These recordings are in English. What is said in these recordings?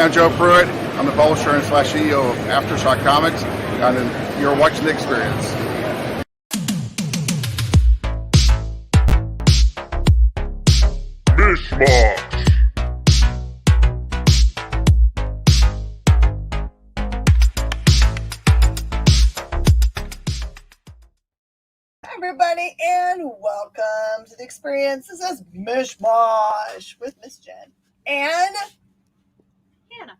I'm Joe Pruitt. I'm the publisher and /CEO of Aftershock Comics, and you're watching The Experience. Mish Mosh. Hi everybody, and welcome to The Experience. This is Mish Mosh with Miss Jen and Hannah.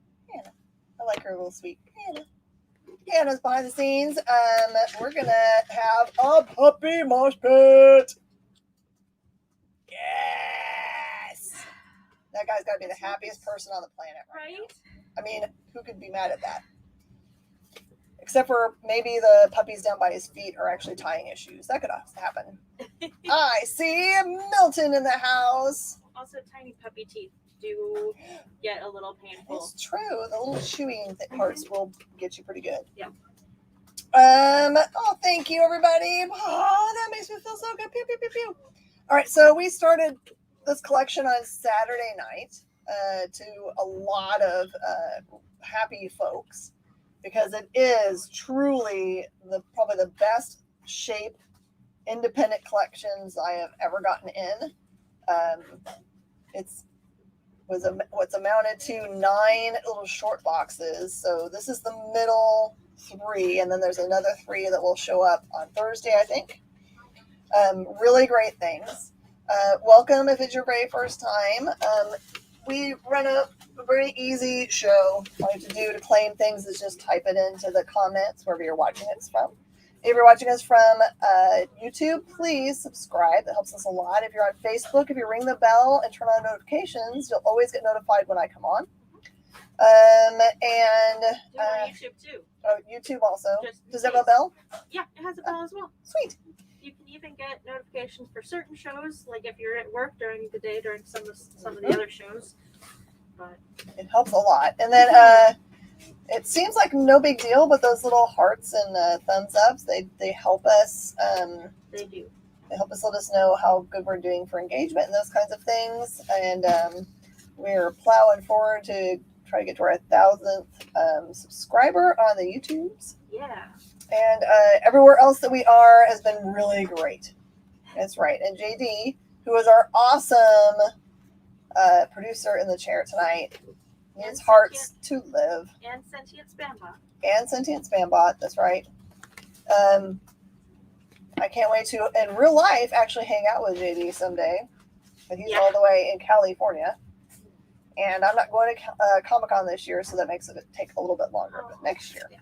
I like her little sweet Hannah's behind the scenes. We're gonna have a puppy mosh pit. Yes, that guy's gotta be the happiest person on the planet right now. I mean, who could be mad at that? Except for maybe the puppies down by his feet are actually tying issues. That could happen. I see Milton in the house. Also, tiny puppy teeth do get a little painful. It's true. The little chewing parts will get you pretty good. Yeah. Oh, thank you, everybody. Oh, that makes me feel so good. Pew, pew, pew, pew. All right, so we started this collection on Saturday night to a lot of happy folks because it is truly probably the best shape independent collections I have ever gotten in. It's what's amounted to 9 little short boxes. So this is the middle 3, and then there's another 3 that will show up on Thursday, I think. Really great things. Welcome if it's your very first time. We run a very easy show. All you have to do to claim things is just type it into the comments wherever you're watching it from. If you're watching us from YouTube, please subscribe. That helps us a lot. If you're on Facebook, if you ring the bell and turn on notifications, you'll always get notified when I come on. YouTube too. Oh, YouTube also. Does it have a bell? Yeah, it has a bell as well. Sweet. You can even get notifications for certain shows, like if you're at work during the day during some of the other shows. But it helps a lot. And then it seems like no big deal, but those little hearts and thumbs ups, they help us. They do. They help us let us know how good we're doing for engagement and those kinds of things. And we're plowing forward to try to get to our 1,000th subscriber on the YouTubes. Yeah. And everywhere else that we are has been really great. That's right. And JD, who is our awesome producer in the chair tonight, needs hearts to live. And Sentient Spambot. And Sentient Spambot, that's right. I can't wait to, in real life, actually hang out with JD someday. But he's all the way in California. And I'm not going to Comic-Con this year, so that makes it take a little bit longer, but next year. Yeah.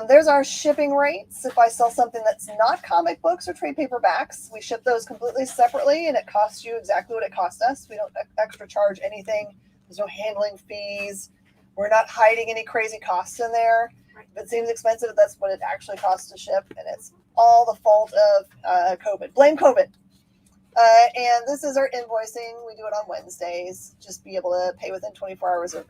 There's our shipping rates. If I sell something that's not comic books or trade paperbacks, we ship those completely separately, and it costs you exactly what it cost us. We don't extra charge anything. There's no handling fees. We're not hiding any crazy costs in there. If it seems expensive, that's what it actually costs to ship, and it's all the fault of COVID. Blame COVID. And this is our invoicing. We do it on Wednesdays. Just be able to pay within 24 hours of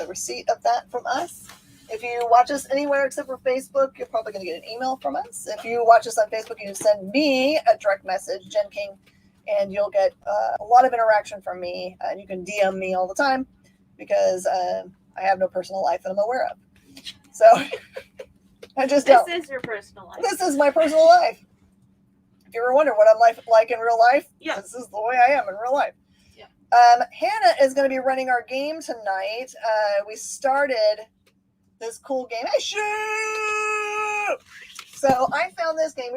receipt of that from us. If you watch us anywhere except for Facebook, you're probably going to get an email from us. If you watch us on Facebook, you can send me a direct message, Jen King, and you'll get a lot of interaction from me. And you can DM me all the time because I have no personal life that I'm aware of. So I just don't. This is your personal life. This is my personal life. If you ever wonder what I'm like in real life, This is the way I am in real life. Yeah. Hannah is going to be running our game tonight. We started this cool game. Hey, shoot! So I found this game.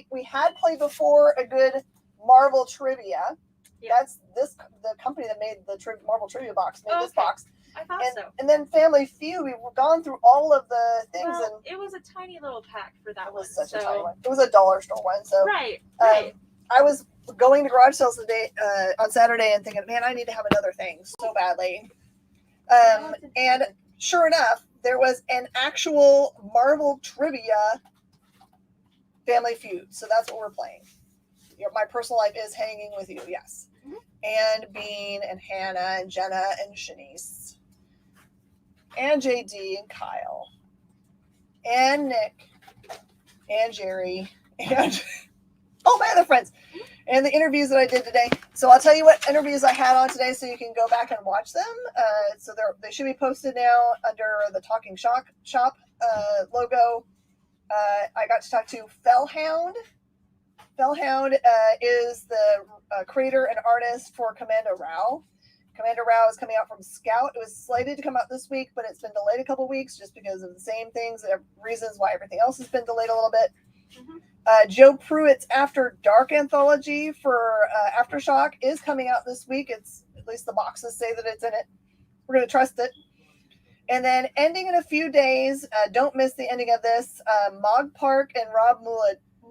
We had played before a good Marvel trivia. Yeah. That's the company that made the Marvel trivia box made this box. I thought so. And then Family Feud. We've gone through all of the things. Well, it was a tiny little pack for that one. It was such a tiny one. It was a dollar store one. So right. I was going to garage sales today on Saturday and thinking, man, I need to have another thing so badly. And sure enough, there was an actual Marvel trivia Family Feud. So that's what we're playing. My personal life is hanging with you, yes. Mm-hmm. And Bean and Hannah and Jenna and Shanice and JD and Kyle and Nick and Jerry and all my other friends, and the interviews that I did today. So I'll tell you what interviews I had on today, so you can go back and watch them. So they should be posted now under the Talking Shop logo. I got to talk to Fellhound. Fellhound is the creator and artist for Commando Rao. Commando Rao is coming out from Scout. It was slated to come out this week, but it's been delayed a couple weeks just because of the same things, reasons why everything else has been delayed a little bit. Mm-hmm. Joe Pruitt's After Dark anthology for Aftershock is coming out this week. It's at least the boxes say that it's in it. We're going to trust it. And then ending in a few days, don't miss the ending of this. Mog Park and Rob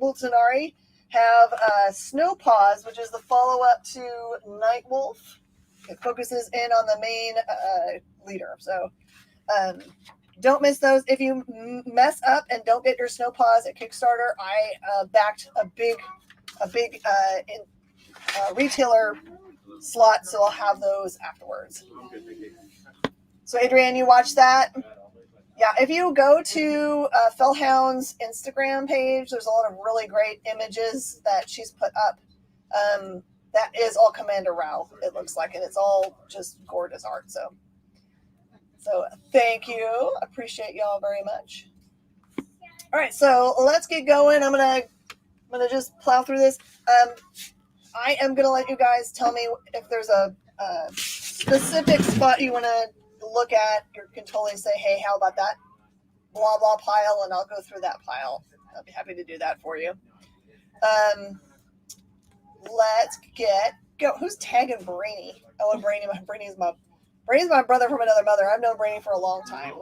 Multinari have Snow Paws, which is the follow-up to Nightwolf. It focuses in on the main leader. So don't miss those. If you mess up and don't get your Snow Paws at Kickstarter, I backed a big retailer slot, so I'll have those afterwards. So Adrienne, you watched that? Yeah, if you go to Fellhound's Instagram page, there's a lot of really great images that she's put up. That is all Commander Rao, it looks like, and it's all just gorgeous art. So thank you. Appreciate y'all very much. All right, so let's get going. I'm gonna just plow through this. I am gonna let you guys tell me if there's a specific spot you want to look at. You can totally say, hey, how about that blah blah pile, and I'll go through that pile. I'll be happy to do that for you. Let's get go. Who's tagging Brainy? Oh, and Brainy's my brother from another mother. I've known Brainy for a long time.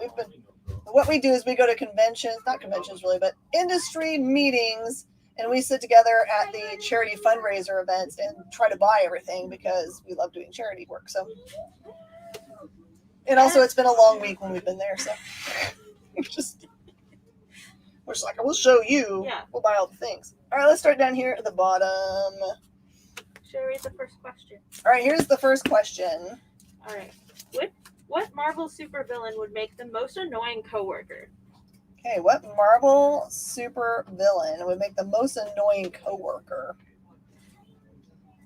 What we do is we go to conventions, not conventions really, but industry meetings, and we sit together at the charity fundraiser events and try to buy everything because we love doing charity work. So, and also it's been a long week when we've been there, so we're just like, we'll show you. Yeah. We'll buy all the things. All right, let's start down here at the bottom. Should I read the first question? All right, here's the first question. All right. What Marvel supervillain would make the most annoying coworker? Okay, what Marvel supervillain would make the most annoying coworker?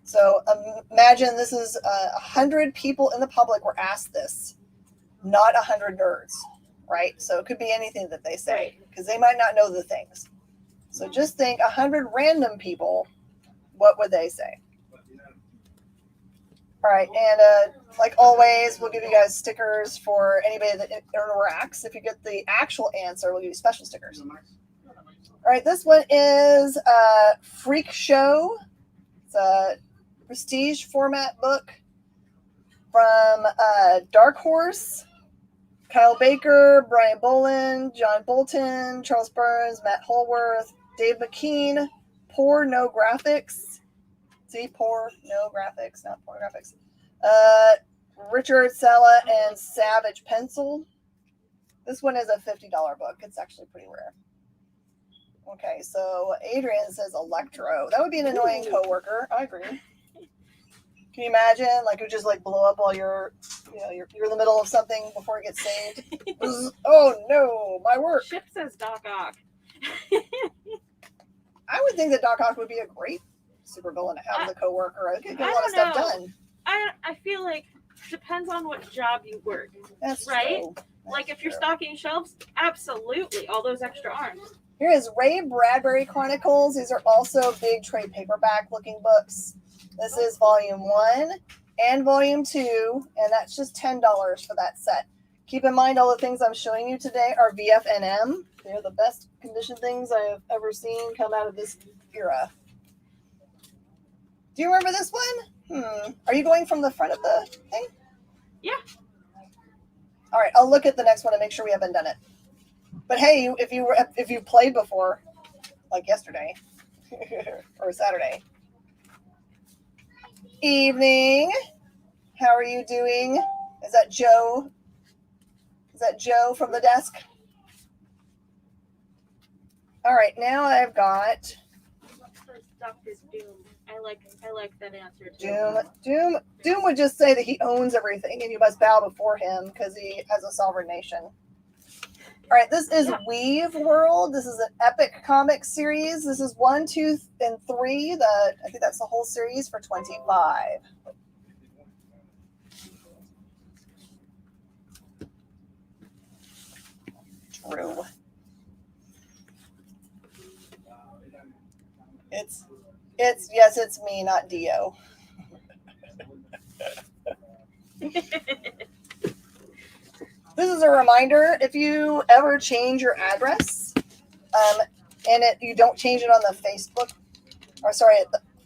So imagine this is 100 people in the public were asked this, not 100 nerds, right? So it could be anything that they say because they might not know the things. So just think 100 random people, what would they say? All right, and like always, we'll give you guys stickers for anybody that interacts. If you get the actual answer, we'll give you special stickers. All right, this one is Freak Show. It's a prestige format book from Dark Horse. Kyle Baker, Brian Bolin, John Bolton, Charles Burns, Matt Holworth, Dave McKean, Poor No Graphics. See, Poor No Graphics, not Poor Graphics. Richard Sella and Savage Pencil. This one is a $50 book. It's actually pretty rare. Okay, so Adrian says Electro. That would be an annoying coworker. I agree. Can you imagine? Like, it would just like blow up while you're in the middle of something before it gets saved. Oh no, my work. Ship says Doc Ock. I would think that Doc Ock would be a great supervillain to have as a coworker. I could get a lot of stuff done. I feel like depends on what job you work. That's right. True. Like if you're stocking shelves, absolutely, all those extra arms. Here is Ray Bradbury Chronicles. These are also big trade paperback looking books. This is volume 1 and volume 2, and that's just $10 for that set. Keep in mind all the things I'm showing you today are VFNM. They're the best condition things I have ever seen come out of this era. Do you remember this one? Are you going from the front of the thing? Yeah. All right, I'll look at the next one and make sure we haven't done it. But hey, if you played before, like yesterday or Saturday. Evening. How are you doing? Is that Joe? Is that Joe from the desk? All right, now I've got Dr. Doom. I like that answer too. Doom would just say that he owns everything and you must bow before him because he has a sovereign nation. All right, this is Weave World. This is an Epic comic series. This is 1, 2, and 3. I think that's the whole series for $25. True. It's me, not Dio. This is a reminder, if you ever change your address, and you don't change it on the Facebook, or sorry,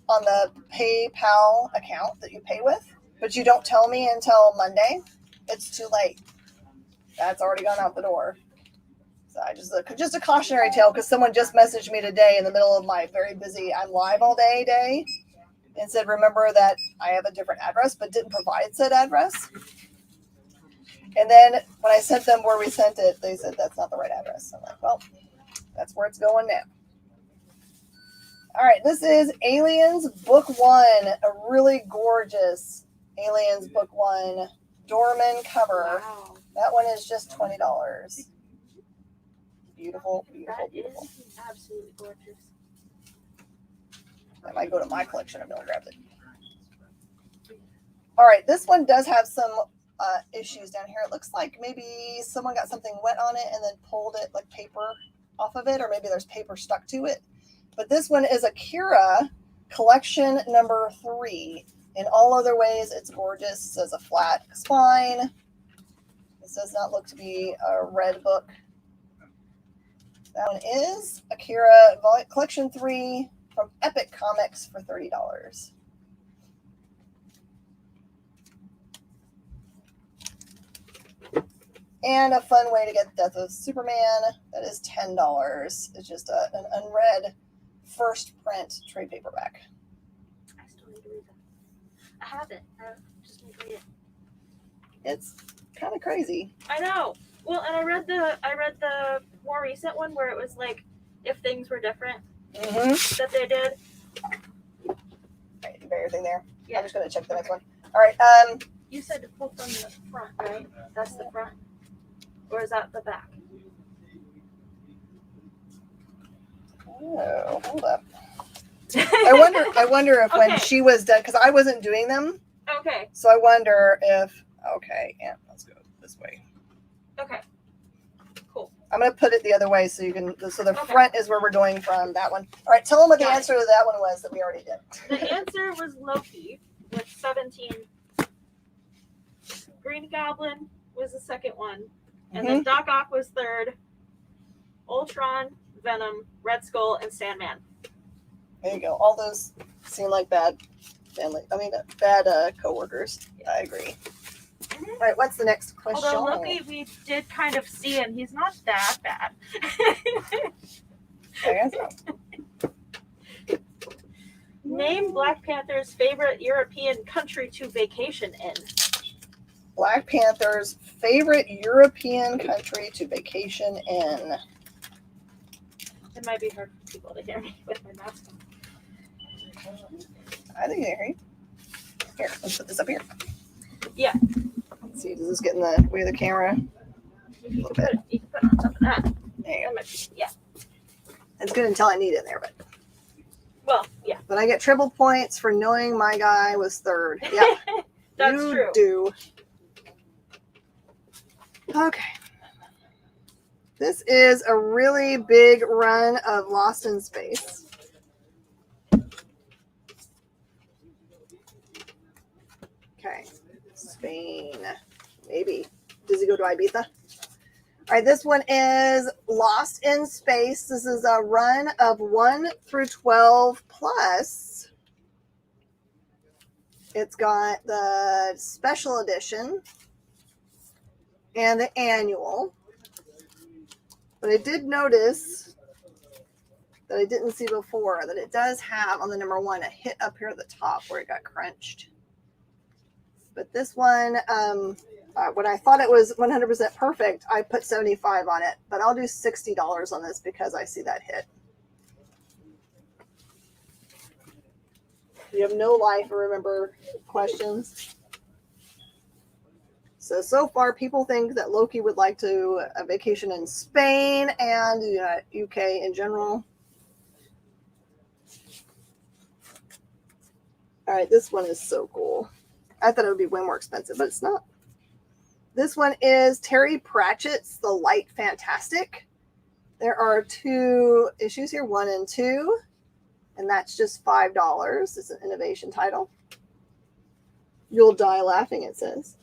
on the PayPal account that you pay with, but you don't tell me until Monday, it's too late. That's already gone out the door. So just a cautionary tale, because someone just messaged me today in the middle of my very busy I'm live all day and said, remember that I have a different address, but didn't provide said address. And then when I sent them where we sent it, they said that's not the right address. I'm like, well, that's where it's going now. All right, this is Aliens Book 1, a really gorgeous Aliens Book 1 Dorman cover. Wow. That one is just $20. Beautiful, beautiful, That beautiful. is absolutely gorgeous. That might go to my collection if no one grabs it. All right, this one does have some issues down here. It looks like maybe someone got something wet on it and then pulled it like paper off of it, or maybe there's paper stuck to it. But this one is Akira collection number 3. In all other ways, it's gorgeous. It says a flat spine. This does not look to be a red book. That one is Akira collection 3 from Epic Comics for $30. And a fun way to get Death of Superman, that is $10. It's just an unread first print trade paperback. I still need to read that. I have it. I just need to read it. It's kind of crazy. I know. Well, and I read the more recent one where it was like if things were different that they did. All right, you got everything there. Yeah. I'm just gonna check the next one. All right. You said to pull from the front, right? That's the front, or is that the back? Oh, hold up. I wonder if when she was done, because I wasn't doing them. Okay. So I wonder if. Okay, yeah, let's go this way. Okay. Cool. I'm gonna put it the other way so you can. So the front is where we're going from. That one. All right. Tell them what the answer to that one was that we already did. The answer was Loki with 17. Green Goblin was the second one, and then Doc Ock was third. Ultron, Venom, Red Skull, and Sandman. There you go. All those seem like bad family. I mean, bad co-workers. I agree. All right. What's the next question? Although Loki, we did kind of see, and he's not that bad. I guess so. Name Black Panther's favorite European country to vacation in. Black Panther's favorite European country to vacation in. It might be hard for people to hear me with my mask on. I think they hear you. Here, let's put this up here. Yeah. Let's see, does this get in the way of the camera? You can put it on top of that. There you go. Yeah. It's good until I need it in there, but. Well, yeah. But I get triple points for knowing my guy was third. Yeah. That's you true. Do. Okay. This is a really big run of Lost in Space. Okay. Spain. Maybe. Does he go to Ibiza? All right, this one is Lost in Space. This is a run of 1 through 12 plus. It's got the special edition and the annual. But I did notice that I didn't see before that it does have on the number 1 a hit up here at the top where it got crunched. But this one, when I thought it was 100% perfect, I put 75 on it. But I'll do $60 on this because I see that hit. You have no life or remember questions. So far, people think that Loki would like to a vacation in Spain and UK in general. All right, this one is so cool. I thought it would be way more expensive, but it's not. This one is Terry Pratchett's The Light Fantastic. There are 2 issues here, 1 and 2, and that's just $5. It's an innovation title. You'll die laughing, it says.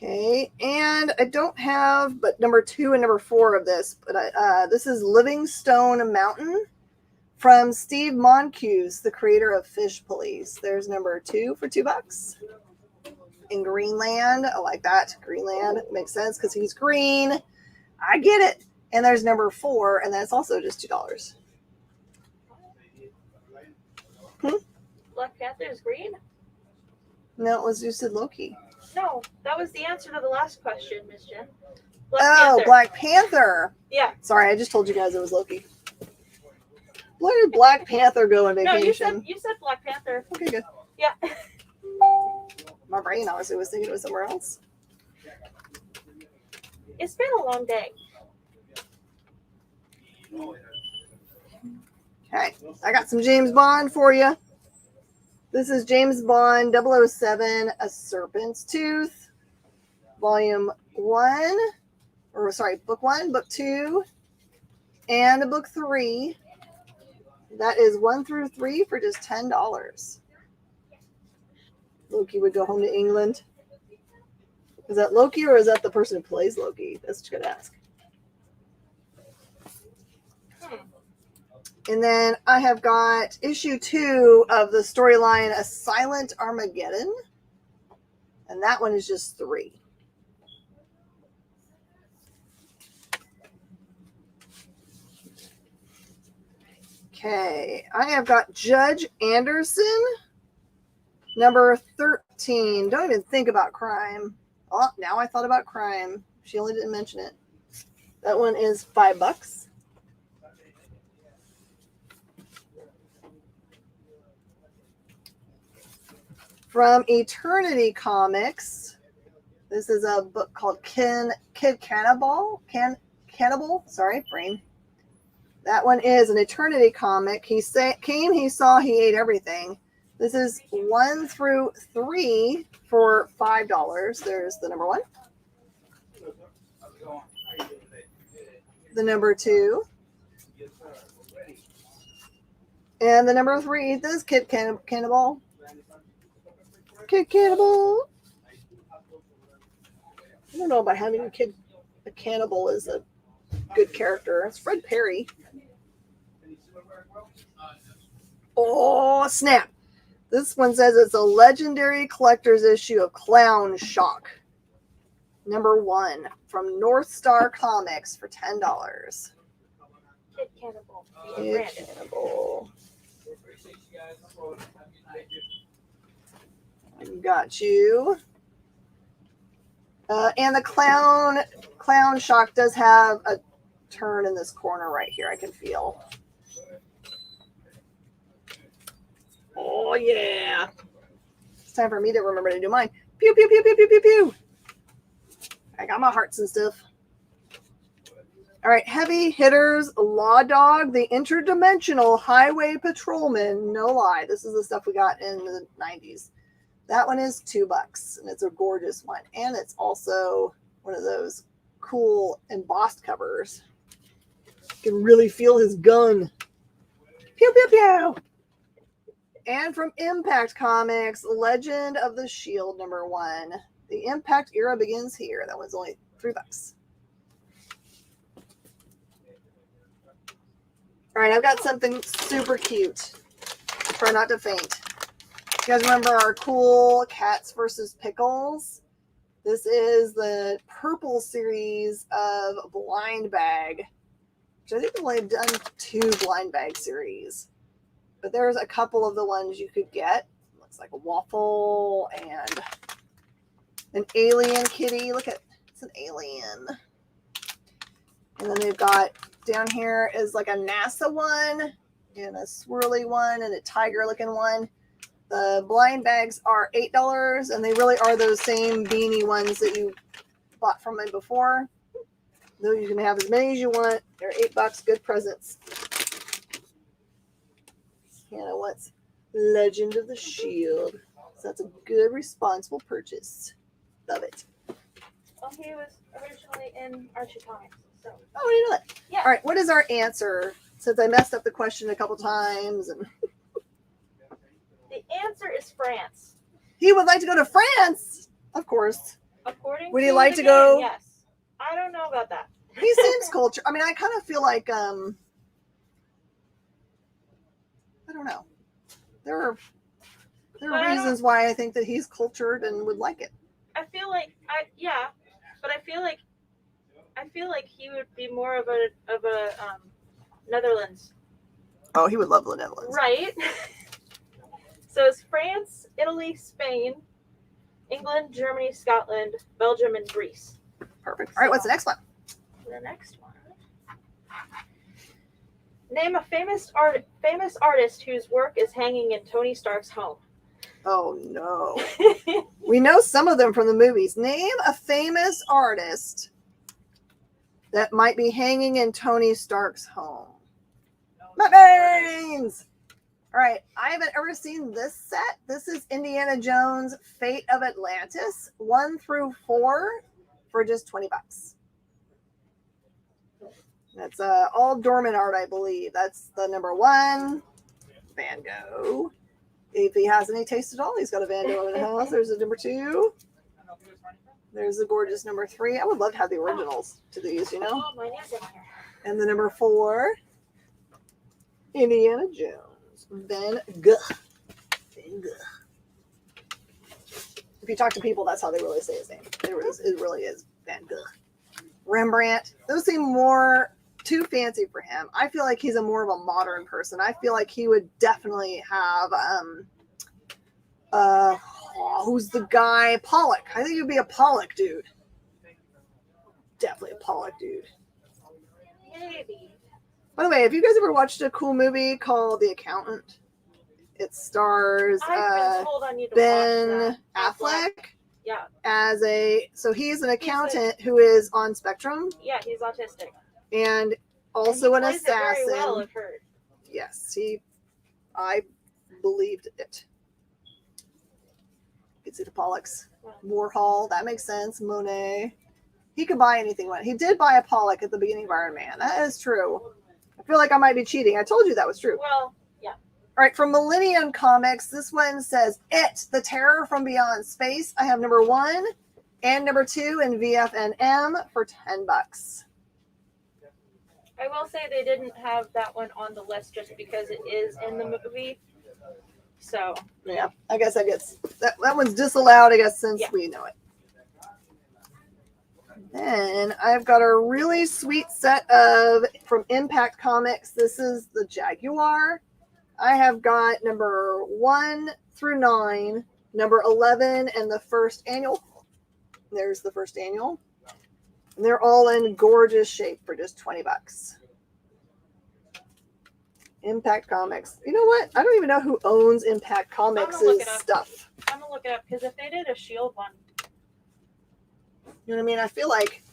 Okay, and I don't have but number 2 and number 4 of this, but this is Livingstone Mountain from Steve Moncuse, the creator of Fish Police. There's number 2 for $2. In Greenland, I like that. Greenland makes sense because he's green. I get it. And there's number 4, and that's also just $2. Black Panther is green? No, it was you said Loki. No, that was the answer to the last question, Miss Jen. Black Panther. Yeah. Sorry, I just told you guys it was Loki. Where did Black Panther go on vacation? No, you said Black Panther. Okay, good. Yeah. My brain obviously was thinking it was somewhere else. It's been a long day. Okay, I got some James Bond for you. This is James Bond 007, A Serpent's Tooth, Volume 1, or sorry, Book 1, Book 2, and Book 3. That is 1 through 3 for just $10. Loki would go home to England. Is that Loki or is that the person who plays Loki? That's what you gotta ask. And then I have got issue 2 of the storyline A Silent Armageddon. And that one is just $3. Okay, I have got Judge Anderson, number 13. Don't even think about crime. Oh, now I thought about crime. She only didn't mention it. That one is $5. From Eternity Comics, this is a book called Kid Cannibal. Cannibal. Sorry, brain. That one is an Eternity comic. He came, he saw, he ate everything. This is 1 through 3 for $5. There's the number 1. The number 2. And the number 3, this Kid Cannibal. Kid Cannibal. I don't know about having a cannibal is a good character. It's Fred Perry. Oh, snap. This one says it's a legendary collector's issue of Clown Shock. Number 1 from North Star Comics for $10. Kid Cannibal. Kid Cannibal. Got you. And the Clown Shock does have a turn in this corner right here. I can feel. Oh, yeah. It's time for me to remember to do mine. Pew, pew, pew, pew, pew, pew, pew. I got my hearts and stuff. All right, Heavy Hitters, Law Dog, the Interdimensional Highway Patrolman. No lie, this is the stuff we got in the 90s. That one is $2, and it's a gorgeous one. And it's also one of those cool embossed covers. You can really feel his gun. Pew, pew, pew. And from Impact Comics, Legend of the Shield, number 1. The Impact era begins here. That one's only $3. All right, I've got something super cute. Try not to faint. You guys remember our cool Cats versus Pickles? This is the purple series of Blind Bag, which I think we've only done 2 Blind Bag series. But there's a couple of the ones you could get. Looks like a waffle and an alien kitty. Look at, it's an alien. And then they've got down here is like a NASA one. and a swirly one and a tiger looking one. The blind bags are $8, and they really are those same beanie ones that you bought from me before. Though you can have as many as you want. They're $8. Good presents. Hannah wants Legend of the Shield. So that's a good, responsible purchase. Love it. Well, he was originally in Archie Comics. So. Oh, I didn't know that. Yeah. All right, what is our answer? Since I messed up the question a couple times. And The answer is France. he would like to go to France, of course. According Would to he like the to game, go? Yes. I don't know about that. He seems cultured. I mean, I kind of feel like, I don't know. There are reasons why I think that he's cultured and would like it. I feel like but I feel like he would be more of a Netherlands. Oh, he would love the Netherlands. Right. So it's France, Italy, Spain, England, Germany, Scotland, Belgium, and Greece. Perfect. All right, what's the next one? The next one. Name a famous artist whose work is hanging in Tony Stark's home. Oh, no. We know some of them from the movies. Name a famous artist that might be hanging in Tony Stark's home. Matt Baines! All right, I haven't ever seen this set. This is Indiana Jones' Fate of Atlantis, 1 through 4, for just $20. That's all dormant art, I believe. That's the number 1, Van Gogh. If he has any taste at all, he's got a Van Gogh in the house. There's a number 2. There's the gorgeous number 3. I would love to have the originals to these, you know? Oh, my name's in here. And the number 4, Indiana Jones, Van Gogh. Van Gogh. If you talk to people, that's how they really say his name. It really is Van Gogh. Rembrandt. Those seem more too fancy for him. I feel like he's more of a modern person. I feel like he would definitely have who's the guy? Pollock. I think he'd be a Pollock dude. Definitely a Pollock dude. Maybe. By the way, have you guys ever watched a cool movie called The Accountant? It stars I've been told I need to Ben watch that. Affleck Yeah. so he's an accountant who is on spectrum Yeah, he's autistic. and also and an he plays it assassin. very well, I've heard. Yes, I believed it. You can see the Pollocks. Warhol, that makes sense. Monet. He could buy anything. He did buy a Pollock at the beginning of Iron Man. That is true. I feel like I might be cheating. I told you that was true. Well, yeah. All right, from Millennium Comics, this one says, It, the Terror from Beyond Space. I have number 1 and number 2 in VFNM for $10. I will say they didn't have that one on the list just because it is in the movie. So Yeah, I guess that one's disallowed, I guess, since we know it. Then I've got a really sweet set from Impact Comics. This is the Jaguar. I have got number 1 through 9, number 11, and the first annual. There's the first annual. And they're all in gorgeous shape for just $20. Impact Comics. You know what? I don't even know who owns Impact Comics' stuff. I'm going to look it up because if they did a Shield one. You know what I mean? I feel like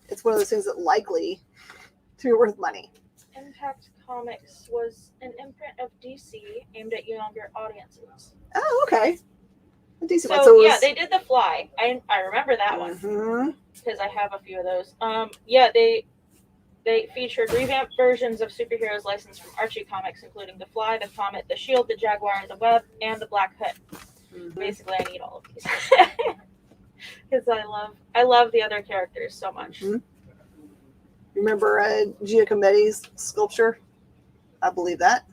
it's one of those things that likely to be worth money. Impact Comics was an imprint of DC aimed at younger audiences. Oh, okay. A decent one. So yeah, they did The Fly. I remember that one Mm-hmm. because I have a few of those. They featured revamped versions of superheroes licensed from Archie Comics, including The Fly, The Comet, The Shield, The Jaguar, The Web, and The Black Hood. Mm-hmm. Basically, I need all of these because I love the other characters so much. Mm-hmm. Remember Giacometti's sculpture? I believe that.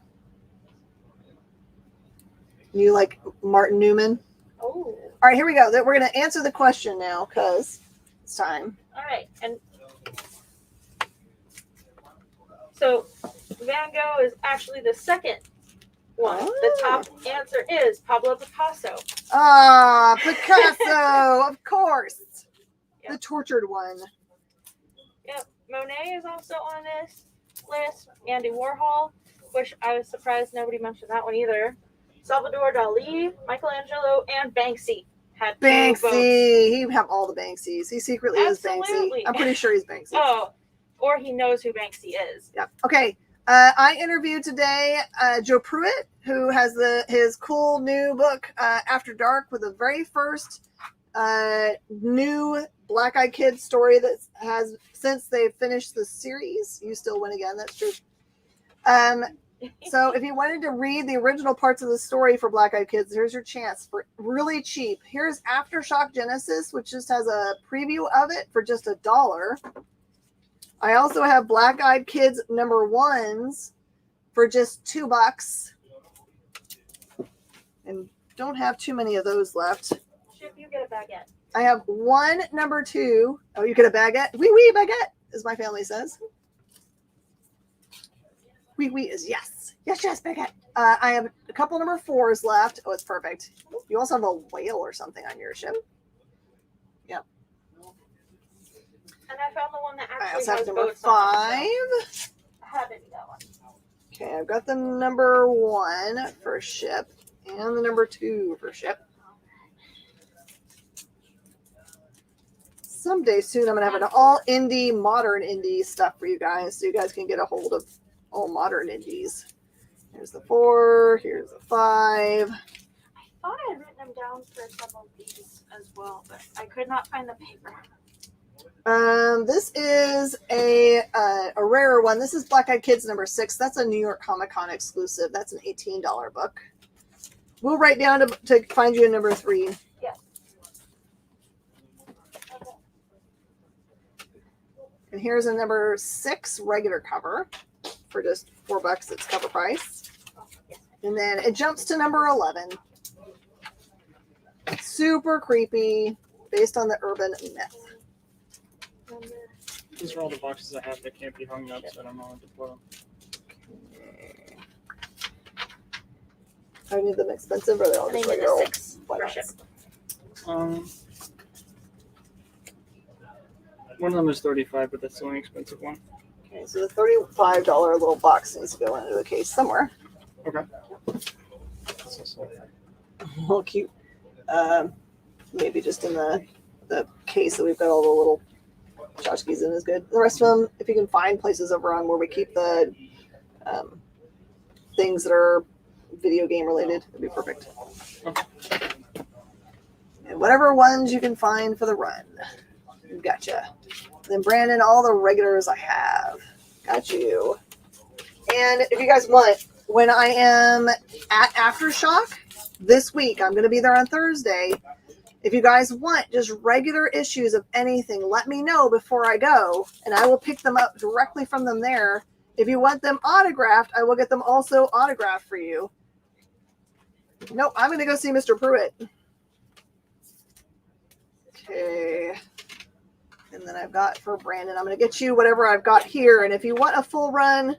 You like Martin Newman? Oh. All right, here we go. We're going to answer the question now because it's time. All right, and so Van Gogh is actually the second one. Oh. The top answer is Pablo Picasso. Ah, Picasso, of course. Yep. The tortured one. Yep. Monet is also on this. list, Andy Warhol, which I was surprised nobody mentioned that one either. Salvador Dali, Michelangelo, and Banksy had 2 votes. Banksy. He have all the Banksies. He secretly is Banksy. Absolutely. I'm pretty sure he's Banksy. Oh, or he knows who Banksy is. Yeah. Okay. I interviewed today Joe Pruitt, who has his cool new book, After Dark, with the very first new Black Eyed Kids story that has, since they finished the series. You still win again. That's true. So if you wanted to read the original parts of the story for Black Eyed Kids, here's your chance for really cheap. Here's Aftershock Genesis, which just has a preview of it for just $1. I also have Black Eyed Kids #1s for just $2. And don't have too many of those left. Chip, you get a baguette. I have one #2. Oh, you get a baguette? Oui, oui, baguette, as my family says. Oui, oui is yes. Yes, yes, baguette. I have a couple #4s left. Oh, it's perfect. You also have a whale or something on your ship. Yep. And I found the one that I actually also have has number votes on 5. it, so I haven't that one. Okay, I've got the #1 for ship and the #2 for ship. Someday soon, I'm going to have an all indie, modern indie stuff for you guys, so you guys can get a hold of all modern indies. Here's the 4, here's the 5. I thought I had written them down for some of these as well, but I could not find the paper. This is a rarer one. This is Black Eyed Kids #6. That's a New York Comic Con exclusive. That's an $18 book. We'll write down to find you a #3. Yeah. And here's a #6 regular cover for just $4. It's cover price. And then it jumps to #11. Super creepy, based on the urban myth. These are all the boxes I have that can't be hung up, so I don't know how to put them. Are any of them expensive, or are they all I think just it's regular? a 6 for ship. One of them is $35, but that's the only expensive one. Okay, so the $35 little box needs to go into a case somewhere. Okay. Well, cute. Maybe just in the case that we've got all the little tchotchkes in is good. The rest of them, if you can find places over on where we keep the things that are video game related, it'd be perfect. And whatever ones you can find for the run. Gotcha. Then Brandon, all the regulars I have. Got you. And if you guys want, when I am at Aftershock this week, I'm going to be there on Thursday. If you guys want just regular issues of anything, let me know before I go, and I will pick them up directly from them there. If you want them autographed, I will get them also autographed for you. Nope, I'm going to go see Mr. Pruitt. Okay. And then I've got for Brandon, I'm going to get you whatever I've got here. And if you want a full run,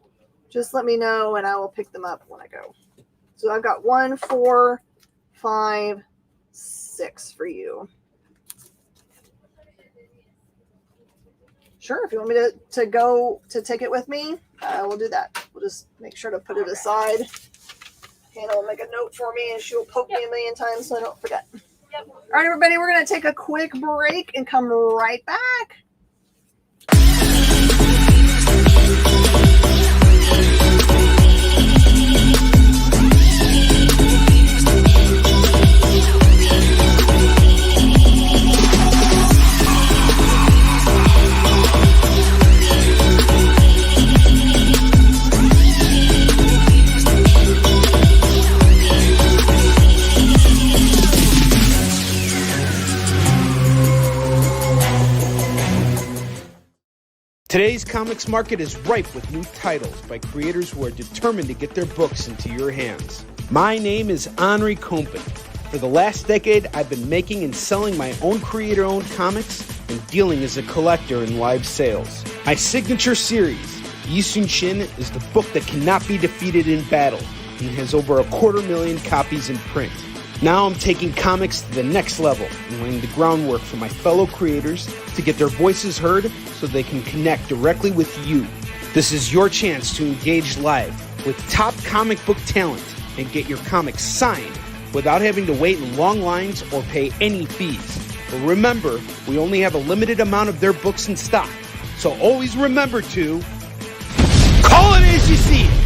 just let me know and I will pick them up when I go. So I've got 1, 4, 5, 6 for you. Sure, if you want me to go to take it with me, we'll do that. We'll just make sure to put it aside. Hannah will make a note for me and she'll poke me a million times so I don't forget. Yep. All right, everybody, we're going to take a quick break and come right back. Today's comics market is ripe with new titles by creators who are determined to get their books into your hands. My name is Henri Compan. For the last decade, I've been making and selling my own creator-owned comics and dealing as a collector in live sales. My signature series, Yisun Shin, is the book that cannot be defeated in battle and has over 250,000 copies in print. Now I'm taking comics to the next level and laying the groundwork for my fellow creators to get their voices heard so they can connect directly with you, This is your chance to engage live with top comic book talent and get your comics signed without having to wait in long lines or pay any fees. But remember, we only have a limited amount of their books in stock. So always remember to call it as you see it.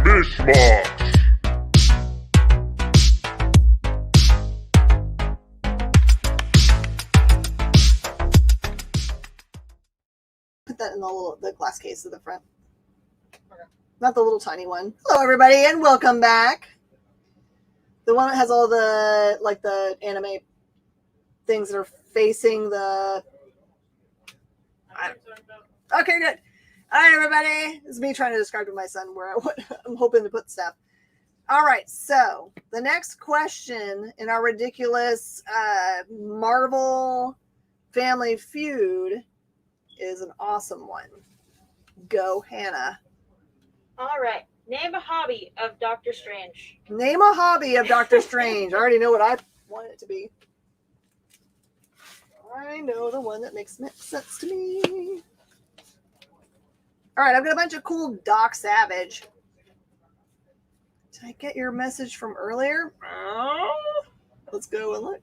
Mish Mosh. Put that in the glass case at the front. Not the little tiny one. Hello, everybody, and welcome back. The one that has all the, like, the anime things that are facing the... Okay, good. All right, everybody. This is me trying to describe to my son where I'm hoping to put stuff. All right, so the next question in our ridiculous Marvel family feud is an awesome one. Go, Hannah. All right. Name a hobby of Doctor Strange. Name a hobby of Doctor Strange. I already know what I want it to be. I know the one that makes sense to me. All right, I've got a bunch of cool Doc Savage. Did I get your message from earlier? Let's go and look.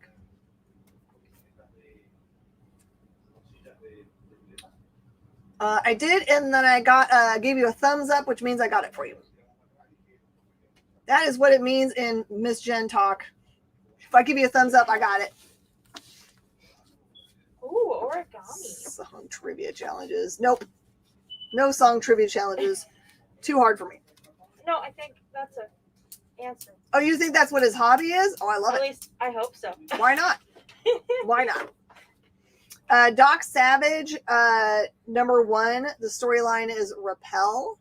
I did, and then I gave you a thumbs up, which means I got it for you. That is what it means in Miss Jen talk. If I give you a thumbs up, I got it. Ooh, origami. Song trivia challenges. Nope. No song trivia challenges. Too hard for me. No, I think that's an answer. Oh, you think that's what his hobby is? Oh, I love At it. least I hope so. Why not? Why not? Doc Savage, number 1. The storyline is Repel.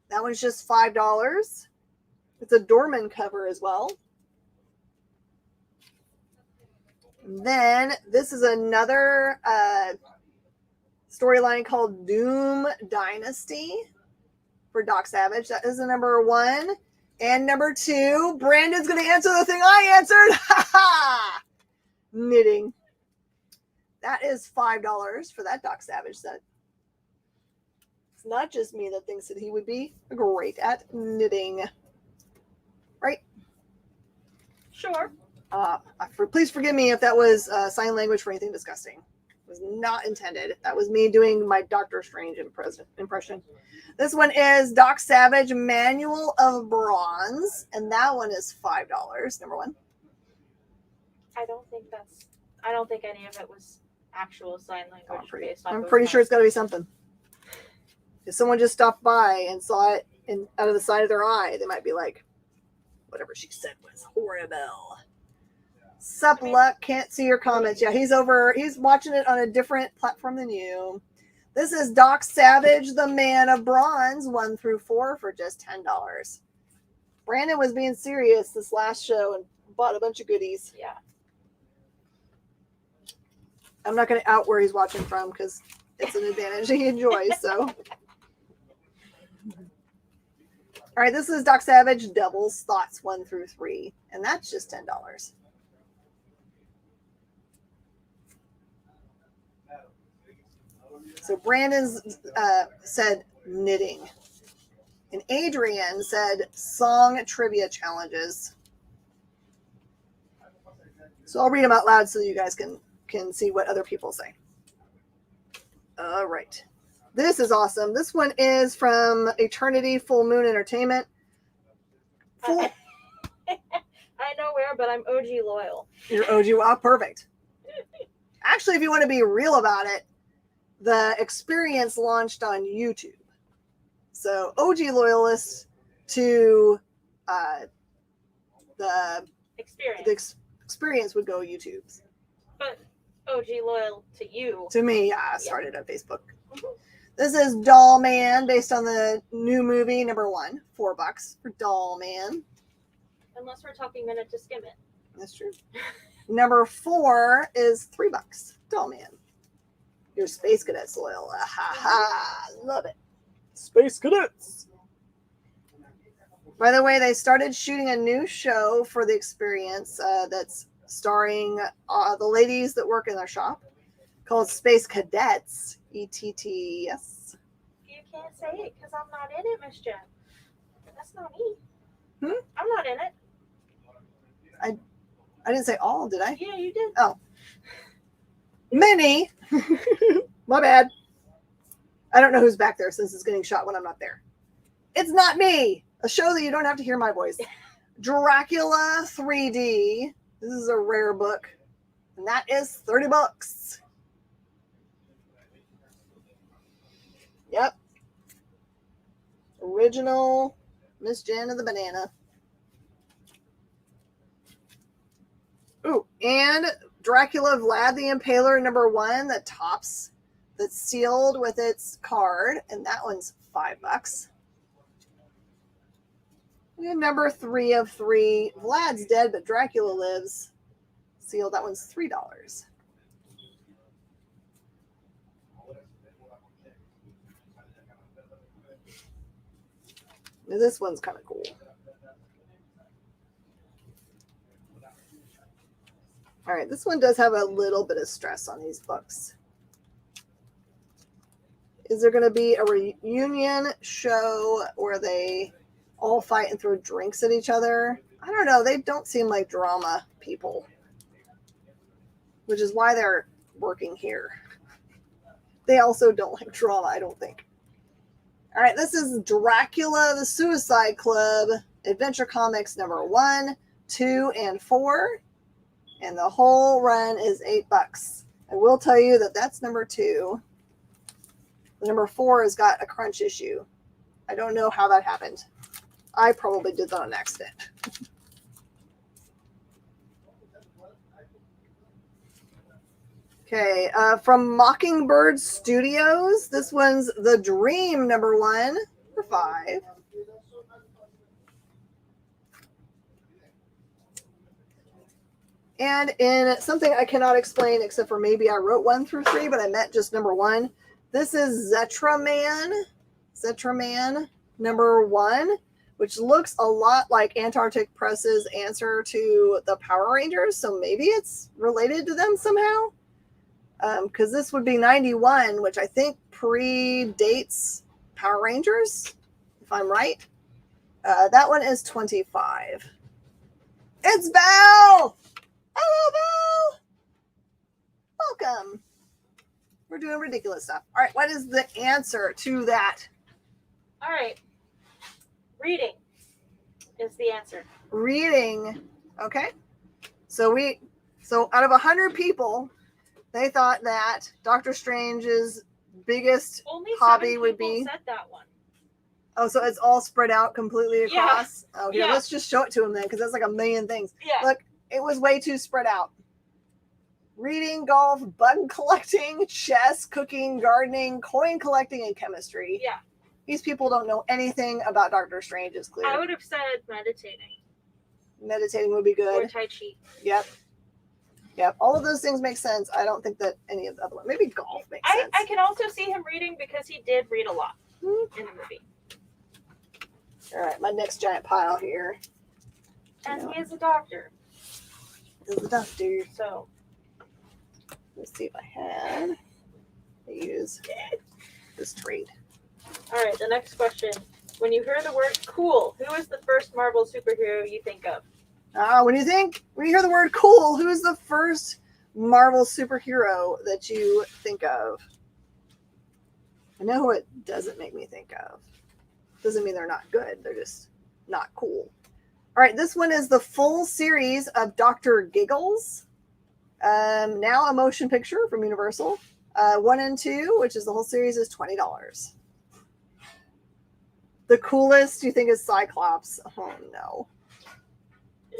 That one's just $5. It's a Dorman cover as well. Then this is another storyline called Doom Dynasty for Doc Savage. That is the number 1. And number 2, Brandon's going to answer the thing I answered. Knitting. That is $5 for that Doc Savage set. It's not just me that thinks that he would be great at knitting. Right? Sure. Please forgive me if that was sign language for anything disgusting. It was not intended. That was me doing my Doctor Strange impression. This one is Doc Savage Manual of Bronze, and that one is $5. Number 1. I don't think any of it was actual sign language. I'm pretty sure it's got to be something. If someone just stopped by and saw it out of the side of their eye, they might be like, whatever she said was horrible. Sup, Luck? Can't see your comments. Yeah, he's watching it on a different platform than you. This is Doc Savage, the Man of Bronze, 1 through 4 for just $10. Brandon was being serious this last show and bought a bunch of goodies. Yeah. I'm not going to out where he's watching from because it's an advantage he enjoys. So, all right, this is Doc Savage Devil's Thoughts 1 through 3, and that's just $10. So Brandon's said knitting, and Adrian said song trivia challenges. So I'll read them out loud so you guys can see what other people say. All right. This is awesome. This one is from Eternity Full Moon Entertainment. I know where, but I'm OG loyal. You're OG. Wow, perfect. Actually, if you want to be real about it, the experience launched on YouTube. So OG loyalists to the experience would go YouTube. But OG loyal to you. To me, yeah, I started on Facebook. Mm-hmm. This is Doll Man, based on the new movie, number 1, $4 for Doll Man. Unless we're talking Minute to Skim It. That's true. Number 4 is $3. Doll Man. Your Space Cadets loyal. Ah, ha, ha. Love it. Space Cadets. By the way, they started shooting a new show for the experience that's starring the ladies that work in their shop called Space Cadets. ETTS. You can't say it because I'm not in it, Miss Jen. That's not me. I'm not in it. I didn't say all, did I? Yeah, you did. Oh. Many. My bad. I don't know who's back there since it's getting shot when I'm not there. It's not me. A show that you don't have to hear my voice. Dracula 3D. This is a rare book. And that is $30. Yep. Original Miss Jen of the Banana. Ooh, and Dracula Vlad the Impaler #1, the tops that's sealed with its card, and that one's $5. And number 3 of 3, Vlad's dead, but Dracula lives. Sealed, that one's $3. Now this one's kind of cool. All right, this one does have a little bit of stress on these books. Is there going to be a reunion show where they all fight and throw drinks at each other? I don't know. They don't seem like drama people, which is why they're working here. They also don't like drama, I don't think. All right, this is Dracula, the Suicide Club, Adventure Comics #1, 2, and 4. And the whole run is $8. I will tell you that that's number 2. The number 4 has got a crunch issue. I don't know how that happened. I probably did that on accident. Okay, from Mockingbird Studios, this one's The Dream #1 for $5. And in something I cannot explain, except for maybe I wrote 1 through 3, but I meant just #1. This is Zetraman #1, which looks a lot like Antarctic Press's answer to the Power Rangers. So maybe it's related to them somehow. Because this would be 91, which I think predates Power Rangers, if I'm right. That one is $25. It's Val! Hello, Val! Welcome. We're doing ridiculous stuff. All right, what is the answer to that? All right. Reading is the answer. Reading. Okay. So out of 100 people, they thought that Doctor Strange's biggest Only hobby 7 would people be. said that one. Oh, so it's all spread out completely across? Yeah. Oh, here, Yeah. let's just show it to him then, because that's like a million things. Yeah. Look, it was way too spread out. Reading, golf, bug collecting, chess, cooking, gardening, coin collecting, and chemistry. Yeah. These people don't know anything about Doctor Strange, it's clear. I would have said meditating Meditating would be good. or Tai Chi. Yep. All of those things make sense. I don't think that any of the other ones. Maybe golf makes sense. I can also see him reading because he did read a lot in the movie. All right, my next giant pile here And he is a doctor. is the doctor. So Let's see if I had. I use this trade. all right, the next question. When you hear the word cool, who is the first Marvel superhero you think of? When you hear the word cool, who's the first Marvel superhero that you think of? I know who it doesn't make me think of. Doesn't mean they're not good. They're just not cool. All right, this one is the full series of Dr. Giggles. Now a motion picture from Universal. 1 and 2, which is the whole series, is $20. The coolest you think is Cyclops. Oh no.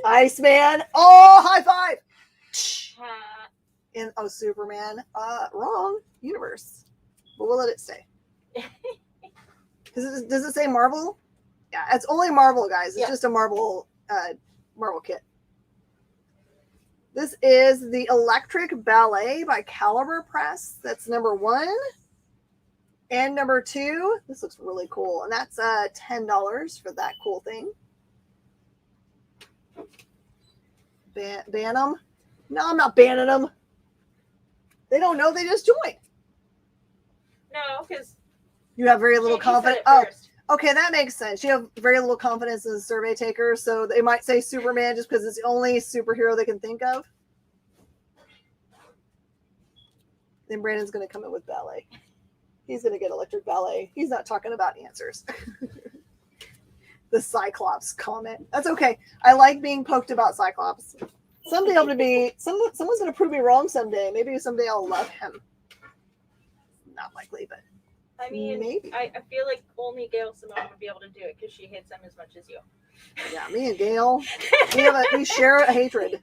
Iceman. Oh, high five. And Superman. Wrong. Universe. But we'll let it stay. Does it say Marvel? Yeah, it's only Marvel, guys. It's just a Marvel kit. This is the Electric Ballet by Caliber Press. That's number 1. And number 2, this looks really cool. And that's $10 for that cool thing. Ban them? No, I'm not banning them. They don't know. They just joined. No, because You have very little you said confidence. it Oh, first. okay, that makes sense. You have very little confidence in the survey taker, so they might say Superman just because it's the only superhero they can think of. Then Brandon's going to come in with ballet. He's going to get Electric Ballet. He's not talking about answers. The Cyclops comment. That's okay. I like being poked about Cyclops. Someday I'm going to be, someone's going to prove me wrong someday. Maybe someday I'll love him. Not likely, but I mean, maybe. I feel like only Gail Simone would be able to do it because she hates him as much as you. Yeah, me and Gail, we share a hatred.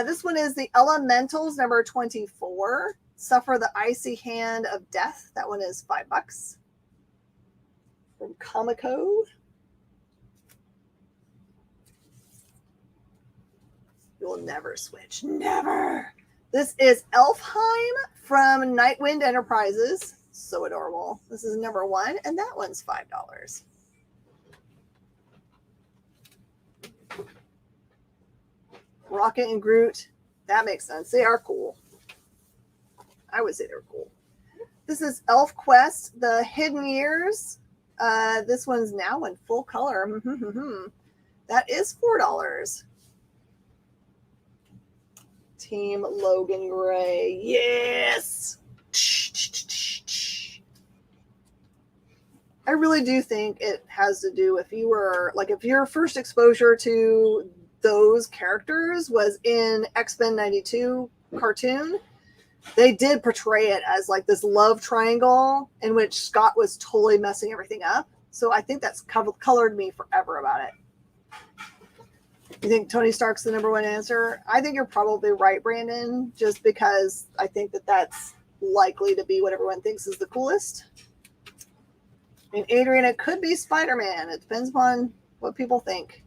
This one is the Elementals, number 24. Suffer the Icy Hand of Death. That one is $5. From Comico. You'll never switch. Never. This is Elfheim from Nightwind Enterprises. So adorable. This is number 1, and that one's $5. Rocket and Groot. That makes sense. They are cool. I would say they're cool. This is Elf Quest, The Hidden Years. This one's now in full color. That is $4. Team Logan Gray. Yes. I really do think it has to do if you were like if your first exposure to those characters was in X-Men 92 cartoon, they did portray it as like this love triangle in which Scott was totally messing everything up. So I think that's colored me forever about it. You think Tony Stark's the number 1 answer? I think you're probably right, Brandon, just because I think that that's likely to be what everyone thinks is the coolest. And Adrian, it could be Spider-Man. It depends upon what people think.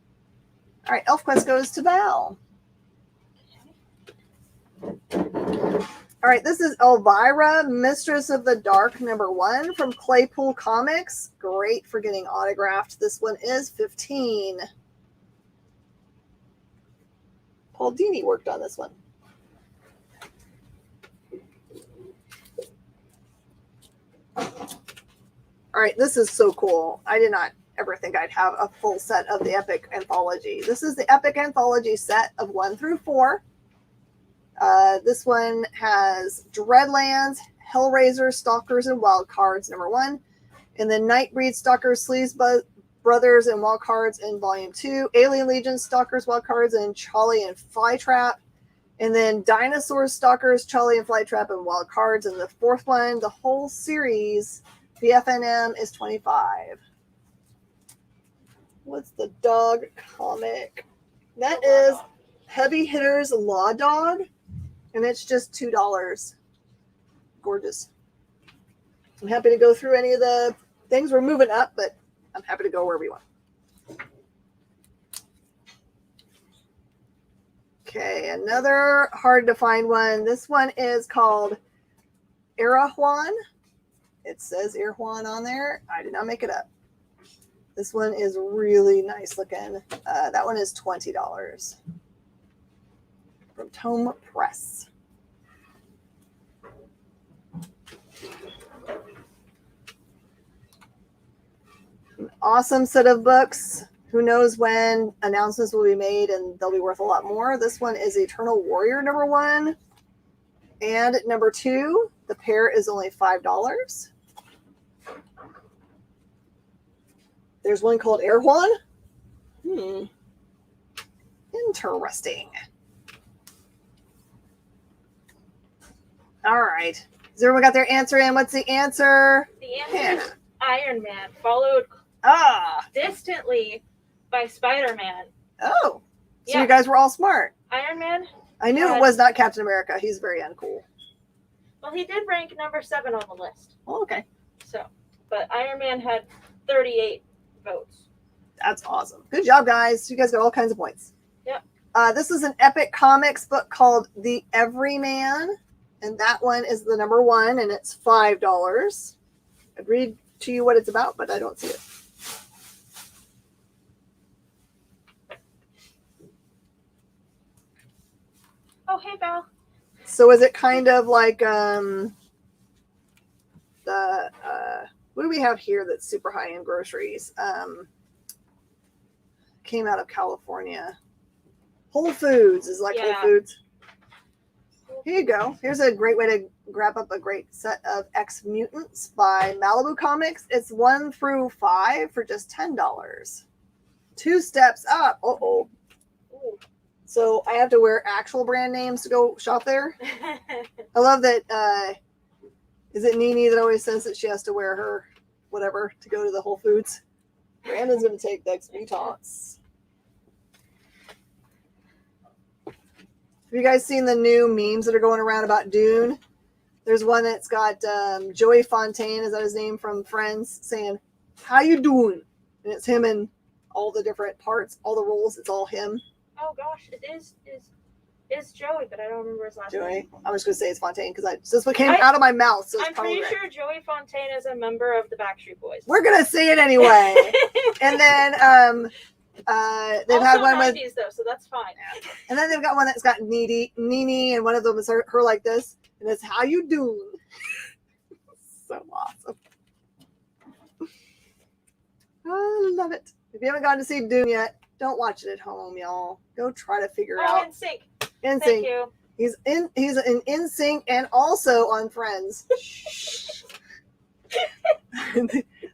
All right, ElfQuest goes to Val. All right, this is Elvira, Mistress of the Dark, number 1 from Claypool Comics. Great for getting autographed. This one is $15. Paul Dini worked on this one. All right, this is so cool. I did not ever think I'd have a full set of the Epic Anthology. This is the Epic Anthology set of 1 through 4. This one has Dreadlands, Hellraiser, Stalkers, and Wild Cards, number 1. And then Nightbreed, Stalkers, Sleaze Brothers, and Wild Cards in volume 2. Alien Legion, Stalkers, Wild Cards, and Charlie and Flytrap. And then Dinosaurs, Stalkers, Charlie and Flytrap, and Wild Cards. And the 4th one, the whole series, BFNM, is $25. What's the dog comic? That is Heavy Hitters Law Dog. And it's just $2. Gorgeous. I'm happy to go through any of the things. We're moving up, but I'm happy to go wherever you want. Okay, another hard to find one. This one is called Erahuan. It says Erahuan on there. I did not make it up. This one is really nice looking. That one is $20 from Tome Press. An awesome set of books. Who knows when announcements will be made and they'll be worth a lot more. This one is Eternal Warrior number 1 and number 2. The pair is only $5. There's one called Erewhon. Interesting. All right. Has everyone got their answer in? What's the answer? The answer is Iron Man, followed distantly by Spider-Man. Oh. So Yeah. you guys were all smart. Iron Man, I knew it was not Captain America. He's very uncool. well, he did rank number 7 on the list. Oh, okay. So, but Iron Man had 38 votes. That's awesome. Good job, guys. You guys got all kinds of points. Yep. This is an Epic Comics book called The Everyman, and that one is the number 1, and it's $5. I'd read to you what it's about, but I don't see it. Oh, hey, Val. So is it kind of like what do we have here that's super high in groceries? Came out of California. Whole Foods is like Yeah. Whole Foods. Here you go. Here's a great way to grab up a great set of X Mutants by Malibu Comics. It's 1 through 5 for just $10. 2 steps up. Ooh. So I have to wear actual brand names to go shop there. I love that. Is it Nene that always says that she has to wear her whatever to go to the Whole Foods? Brandon's going to take the X Mutants. Have you guys seen the new memes that are going around about Dune? There's one that's got Joey Fontaine, is that his name, from Friends, saying, "How you doing?" And it's him in all the different parts, all the roles. It's all him. Oh gosh, it is Joey, but I don't remember his last Joey. name. I was going to say it's Fontaine because this what came out of my mouth. So it's I'm probably pretty right. sure Joey Fontaine is a member of the Backstreet Boys. We're going to say it anyway. And then they've also had one 90s with, though, so that's fine. and then they've got one that's got Nene, and one of them is her like this, and it's "How you doing?" So awesome. I love it. If you haven't gone to see Dune yet, don't watch it at home, y'all. Go try to figure Oh, out. NSYNC. NSYNC. Thank you. He's in NSYNC and also on Friends.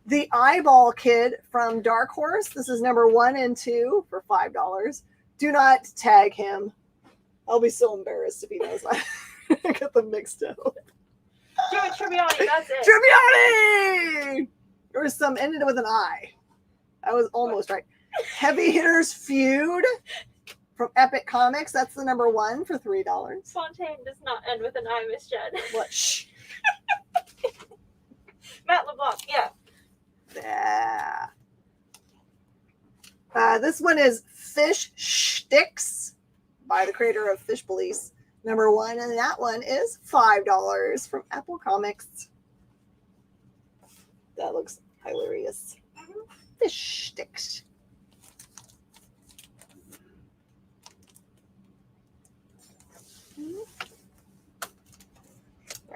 The Eyeball Kid from Dark Horse. This is number 1 and 2 for $5. Do not tag him. I'll be so embarrassed if he knows that. I got them mixed up. Joey Tribbiani, that's it. Tribbiani! There was some ended with an I. I was almost right. Heavy Hitters Feud from Epic Comics. That's the number 1 for $3. Fontaine does not end with an I, Miss Jen. What? Shh. Matt LeBlanc, yeah. Yeah. This one is Fish Sticks by the creator of Fish Police. Number 1, and that one is $5 from Apple Comics. That looks hilarious. Fish Sticks.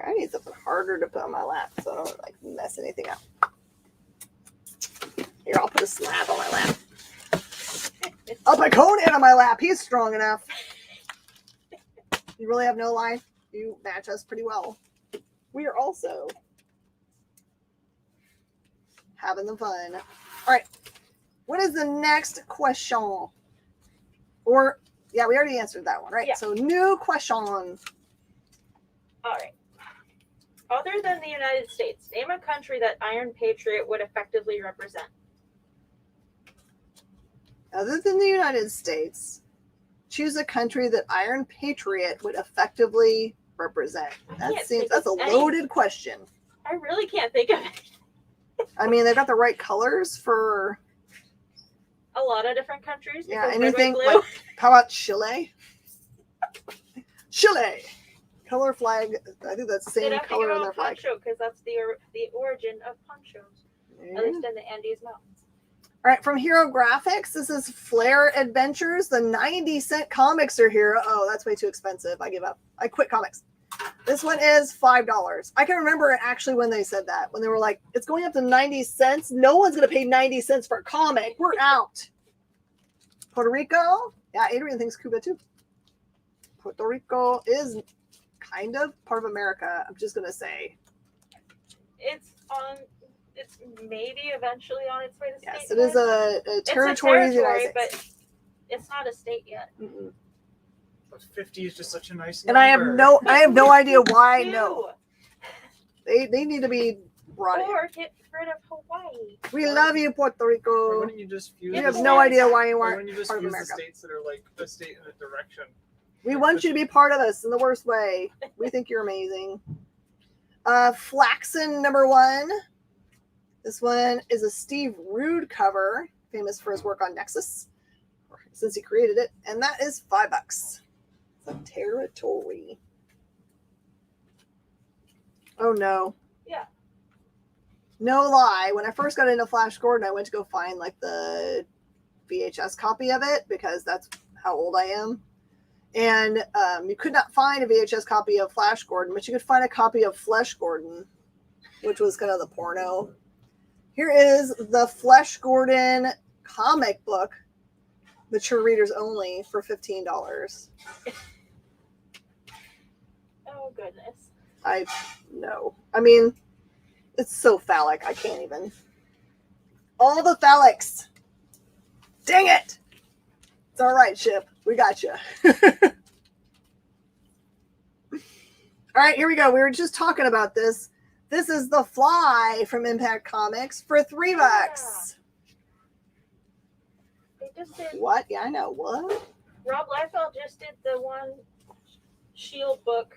I need something harder to put on my lap so I don't like mess anything up. Here, I'll put a slab on my lap. I'll put Conan on my lap. He's strong enough. You really have no line. You match us pretty well. We are also having the fun. All right. What is the next question? Or, yeah, we already answered that one, right? Yeah. So, new question. All right. Other than the United States, name a country that Iron Patriot would effectively represent. Other than the United States, choose a country that Iron Patriot would effectively represent. That's a loaded question. I really can't think of it. I mean, they've got the right colors for A lot of different countries. yeah. because red, white, Anything blue. like how about Chile? Chile color flag. I think that's the same color in their flag. poncho because that's the origin of ponchos, at least in the Andes Mountains. All right, from Hero Graphics, this is Flare Adventures. The 90-cent comics are here. Oh, that's way too expensive. I give up. I quit comics. This one is $5. I can remember actually when they said that, when they were like, it's going up to 90 cents. No one's going to pay 90 cents for a comic. We're out. Puerto Rico. Yeah, Adrian thinks Cuba too. Puerto Rico is kind of part of America. I'm just going to say. It's maybe eventually on its way to Yes, state. it is a territory of the United States. but it's not a state yet. Mm-mm. But 50 is just such a nice And number. I have no idea why. Ew. No, they need to be brought in. Or get rid of Hawaii. We love you, Puerto Or Rico. wouldn't you just fuse You Yeah, have but no why- idea why you or aren't wouldn't you just part of use the America. states that are like a state in a direction? We want you to be part of us in the worst way. We think you're amazing. Flaxen number 1. This one is a Steve Rude cover, famous for his work on Nexus. since he created it, and that is $5. The territory. Oh no. Yeah. No lie. When I first got into Flash Gordon, I went to go find like the VHS copy of it because that's how old I am. And you could not find a VHS copy of Flash Gordon, but you could find a copy of Flesh Gordon, which was kind of the porno. Here is the Flesh Gordon comic book, mature readers only, for $15. Oh, goodness. I know. I mean, it's so phallic. I can't even. All the phallics. Dang it. It's all right, Ship. We got you. All right, here we go. We were just talking about this. This is The Fly from Impact Comics for $3. Yeah. They just did. What? Yeah, I know. What? Rob Liefeld just did the one Shield book.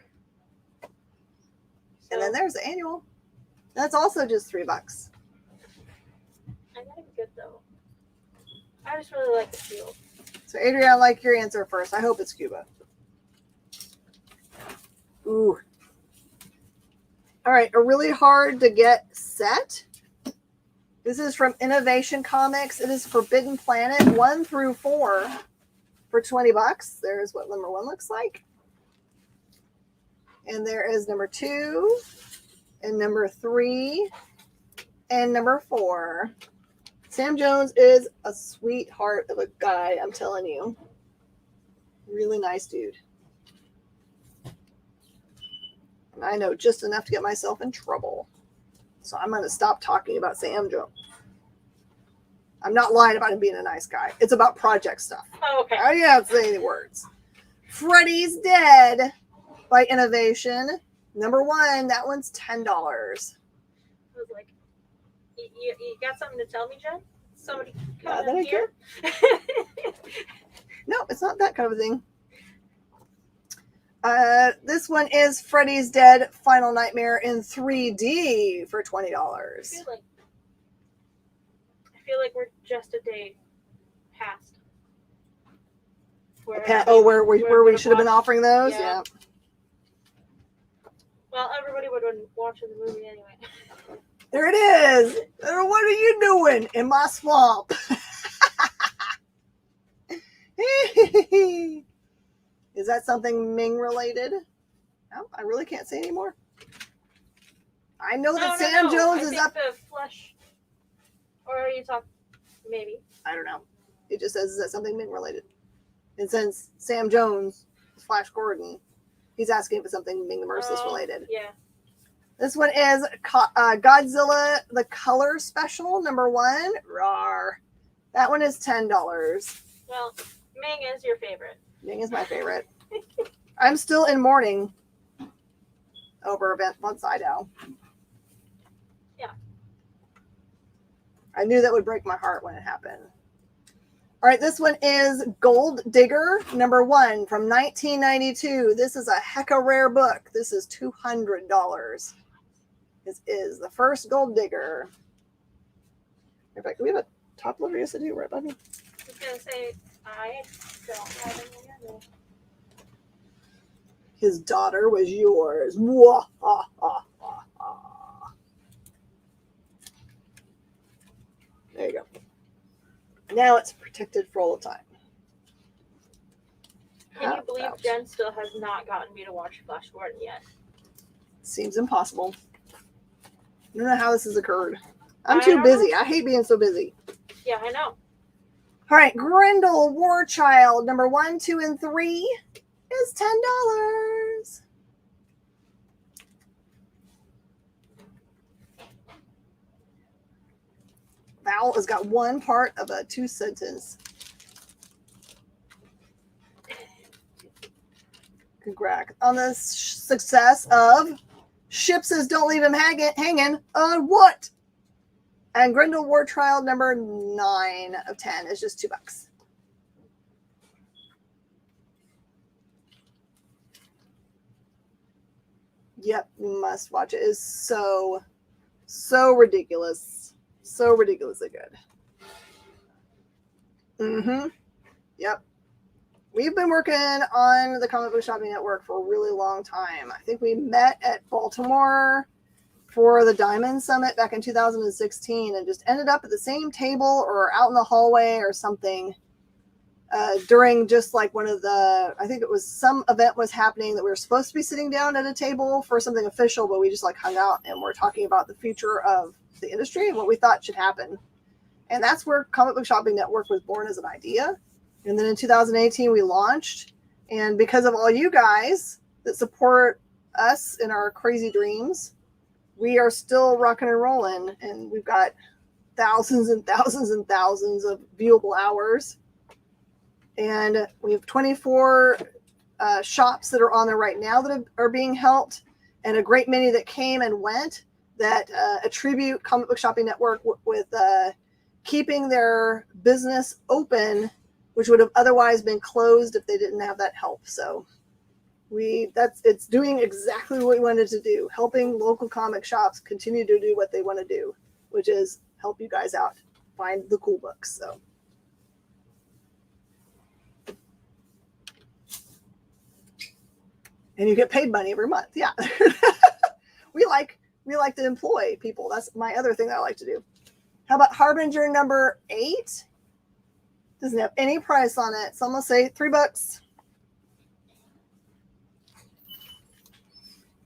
And then there's the annual. That's also just $3. I gotta be good though. I just really like the Shield. So, Adrian, I like your answer first. I hope it's Cuba. Ooh. All right, a really hard to get set. This is from Innovation Comics. It is Forbidden Planet 1 through 4 for $20. There's what number 1 looks like. And there is number 2 and number 3 and number 4. Sam Jones is a sweetheart of a guy, I'm telling you. Really nice dude. And I know just enough to get myself in trouble. So I'm going to stop talking about Sam Jones. I'm not lying about him being a nice guy. It's about project stuff. Oh, okay. I don't say any words. Freddy's Dead by Innovation. Number 1, that one's $10. I was like, you got something to tell me, Jen? Somebody Not come that in I here? No, it's not that kind of a thing. This one is Freddy's Dead Final Nightmare in 3D for $20. I feel like we're just a day past. Where we should have been offering those? Yeah. Yeah. Well, everybody would have been watching the movie anyway. There it is. What are you doing in my swamp? Is that something Ming related? No, I really can't say anymore. I know that Sam Jones is up. The flesh. Or are you talking? Maybe. I don't know. It just says, is that something Ming related? And since Sam Jones is Flash Gordon, he's asking if it's something Ming the Merciless related. Yeah. This one is Godzilla the Color Special, number 1. Rawr. That one is $10. Well, Ming is your favorite. Ming is my favorite. I'm still in mourning over Event One Sido. Yeah. I knew that would break my heart when it happened. All right, this one is Gold Digger, number 1 from 1992. This is a hecka rare book. This is $200. This is the first Gold Digger. In fact, do we have a top loader? Yes, I do, right, buddy? I was going to say, I don't have any other. His daughter was yours. Mwah, ha, ha, ha, ha. There you go. Now it's protected for all the time. Can you believe Jen still has not gotten me to watch Flash Gordon yet? Seems impossible. I don't know how this has occurred. I'm I too don't busy. know. I hate being so busy. Yeah, I know. All right, Grendel Warchild, number 1, 2, and 3 is $10. Val has got one part of a 2-sentence. Congrats on the success of Ship says don't leave him hanging on what? And Grendel War Trial number 9 of 10 is just $2. Yep, you must watch it. It's so ridiculous. So ridiculously good. Yep. We've been working on the Comic Book Shopping Network for a really long time. I think we met at Baltimore for the Diamond Summit back in 2016 and just ended up at the same table or out in the hallway or something during just like one of the, I think it was some event was happening that we were supposed to be sitting down at a table for something official, but we just like hung out and we're talking about the future of the industry and what we thought should happen. And that's where Comic Book Shopping Network was born as an idea. And then in 2018, we launched. And because of all you guys that support us in our crazy dreams, we are still rocking and rolling. And we've got thousands and thousands and thousands of viewable hours. And we have 24 shops that are on there right now that are being helped, and a great many that came and went that attribute Comic Book Shopping Network with keeping their business open, which would have otherwise been closed if they didn't have that help. So it's doing exactly what we wanted to do, helping local comic shops continue to do what they want to do, which is help you guys out, find the cool books. So. And you get paid money every month. Yeah. we like to employ people. That's my other thing that I like to do. How about Harbinger number 8? Doesn't have any price on it. So I'm going to say $3.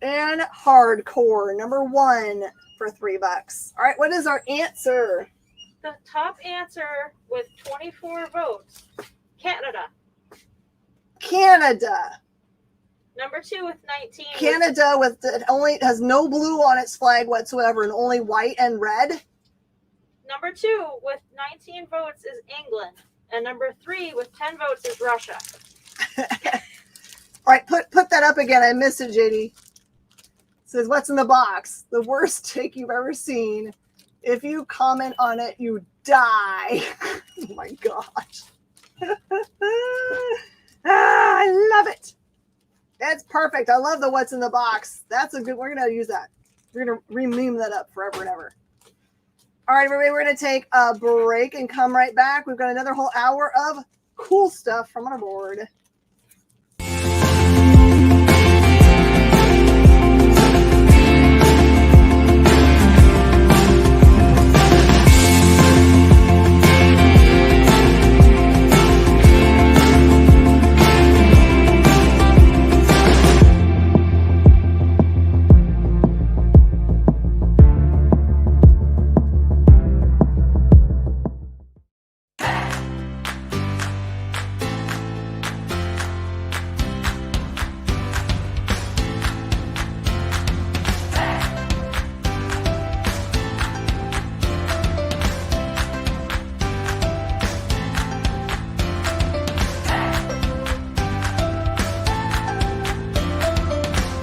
And Hardcore number 1 for $3. All right. What is our answer? The top answer with 24 votes, Canada. Canada. Number 2 with 19. Canada with it only has no blue on its flag whatsoever and only white and red. Number 2 with 19 votes is England. And number 3 with 10 votes is Russia. All right, put that up again. I missed it, JD. It says, what's in the box? The worst take you've ever seen. If you comment on it, you die. Oh my gosh. I love it. That's perfect. I love the what's in the box. That's a good, we're going to use that. We're going to re-meme that up forever and ever. All right, everybody, we're going to take a break and come right back. We've got another whole hour of cool stuff from our board.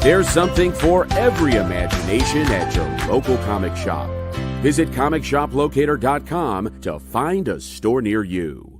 There's something for every imagination at your local comic shop. Visit comicshoplocator.com to find a store near you.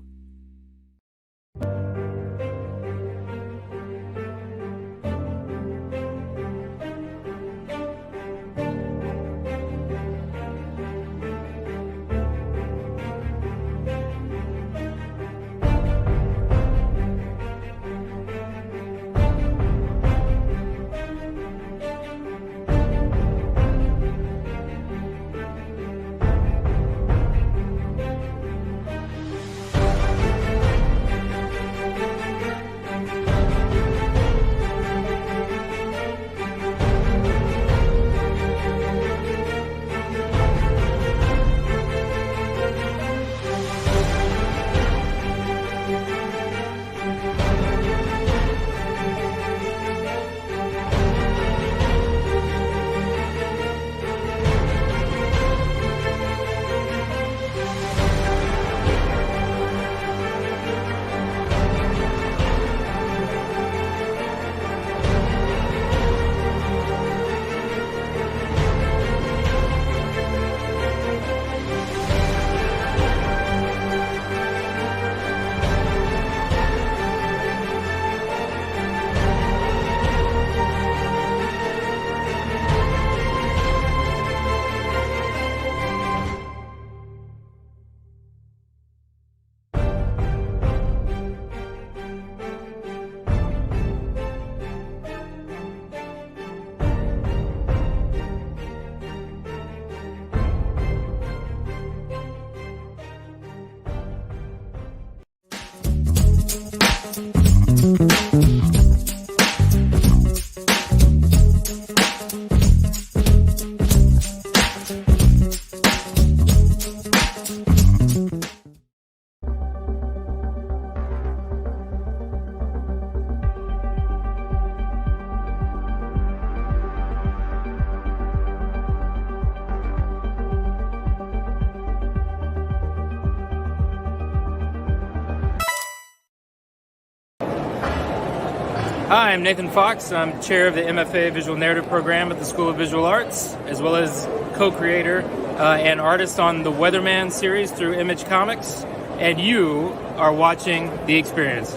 Hi, I'm Nathan Fox. I'm chair of the MFA Visual Narrative Program at the School of Visual Arts, as well as co-creator and artist on the Weatherman series through Image Comics. And you are watching The Experience.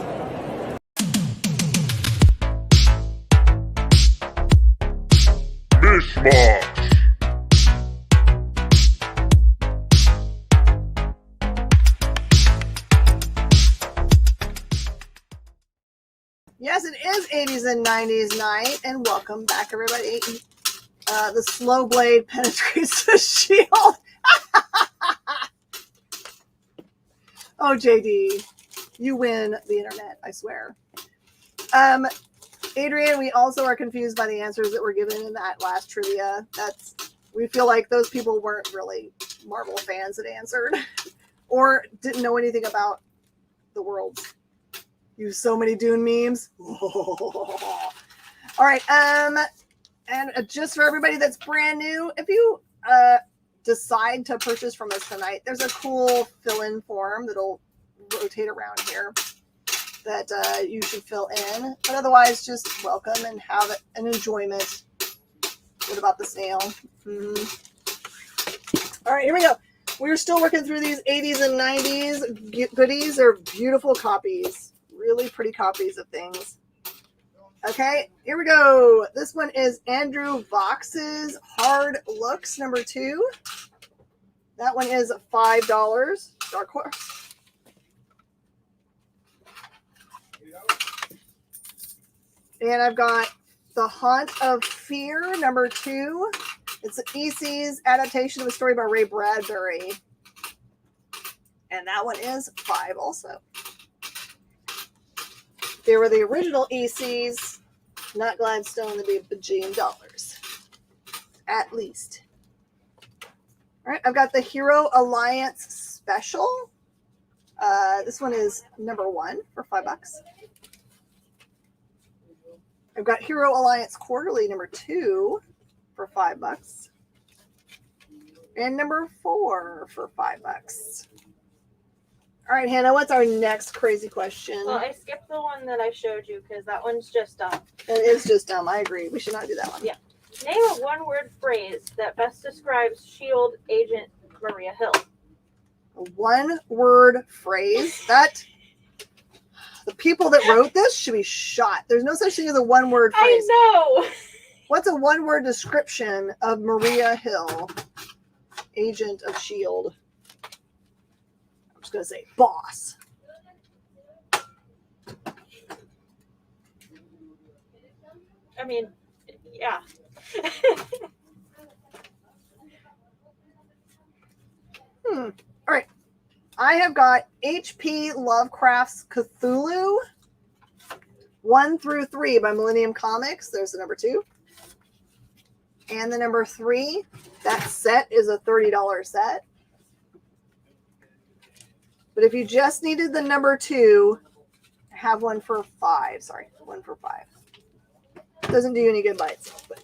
Mish Mosh. Yes, it is 80s and 90s night, and welcome back, everybody. The slow blade penetrates the shield. Oh, JD, you win the internet, I swear. Adrian, we also are confused by the answers that were given in that last trivia. We feel like those people weren't really Marvel fans that answered or didn't know anything about the worlds. Use so many Dune memes. All right. And just for everybody that's brand new, if you decide to purchase from us tonight, there's a cool fill-in form that'll rotate around here that you should fill in. But otherwise, just welcome and have an enjoyment. What about the snail? All right, here we go. We're still working through these 80s and 90s goodies. They're beautiful copies. Really pretty copies of things. Okay, here we go. This one is Andrew Vox's Hard Looks #2. That one is $5. Dark Horse. And I've got The Haunt of Fear #2. It's an EC's adaptation of a story by Ray Bradbury. And that one is $5 also. They were the original ECs, not Gladstone, they'd be $1 bajillion. At least. All right, I've got the Hero Alliance Special. This one is #1 for $5. I've got Hero Alliance Quarterly #2 for $5. And #4 for $5. All right, Hannah, what's our next crazy question? Well, I skipped the one that I showed you because that one's just dumb. It is just dumb. I agree. We should not do that one. Yeah. Name a one-word phrase that best describes S.H.I.E.L.D. agent Maria Hill. A one-word phrase? That the people that wrote this should be shot. There's no such thing as a one-word phrase. I know. What's a one-word description of Maria Hill, agent of S.H.I.E.L.D.? I'm just going to say boss. I mean, yeah. All right. I have got H.P. Lovecraft's Cthulhu 1 through 3 by Millennium Comics. There's the #2. And the #3. That set is a $30 set. But if you just needed the #2, I have one for $5. Sorry, one for $5. Doesn't do you any good by itself, but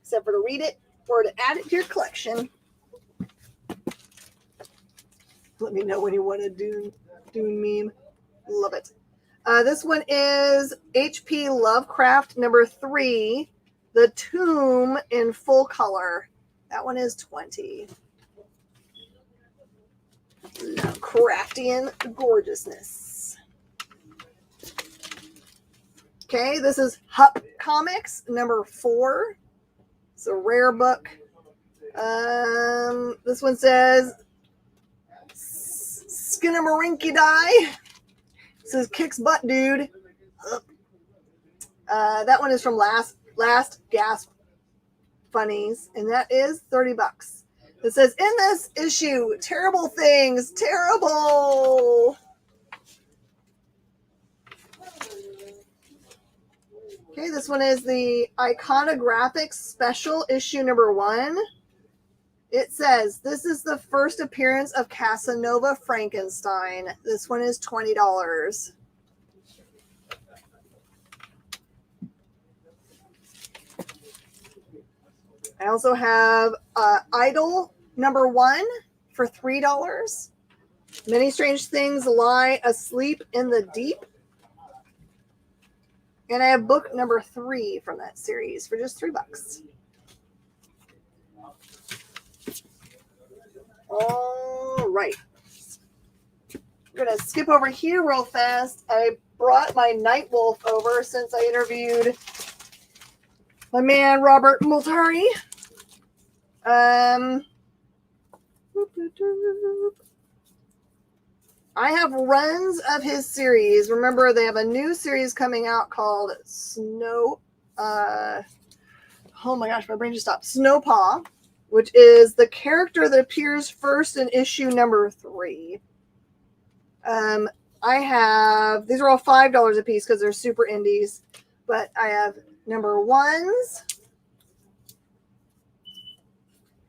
except for to read it or to add it to your collection. Let me know when you want a Dune meme. Love it. This one is H.P. Lovecraft #3, The Tomb in full color. That one is $20. Lovecraftian gorgeousness. Okay, this is Hup Comics #4. It's a rare book. This one says Skinnamarink-die. It says kicks butt, dude. That one is from Last Gasp Funnies, and that is $30. It says, in this issue, terrible things, terrible. Okay, this one is the Iconographics Special Issue number 1. It says, this is the first appearance of Casanova Frankenstein. This one is $20. I also have Idol number 1 for $3. Many strange things lie asleep in the deep. And I have book number 3 from that series for just $3. All right. We're going to skip over here real fast. I brought my Night Wolf over since I interviewed my man, Robert Multari. I have runs of his series. Remember, they have a new series coming out called oh my gosh, my brain just stopped. Snowpaw, which is the character that appears first in issue number 3. I have, these are all $5 a piece because they're super indies, but I have number 1s.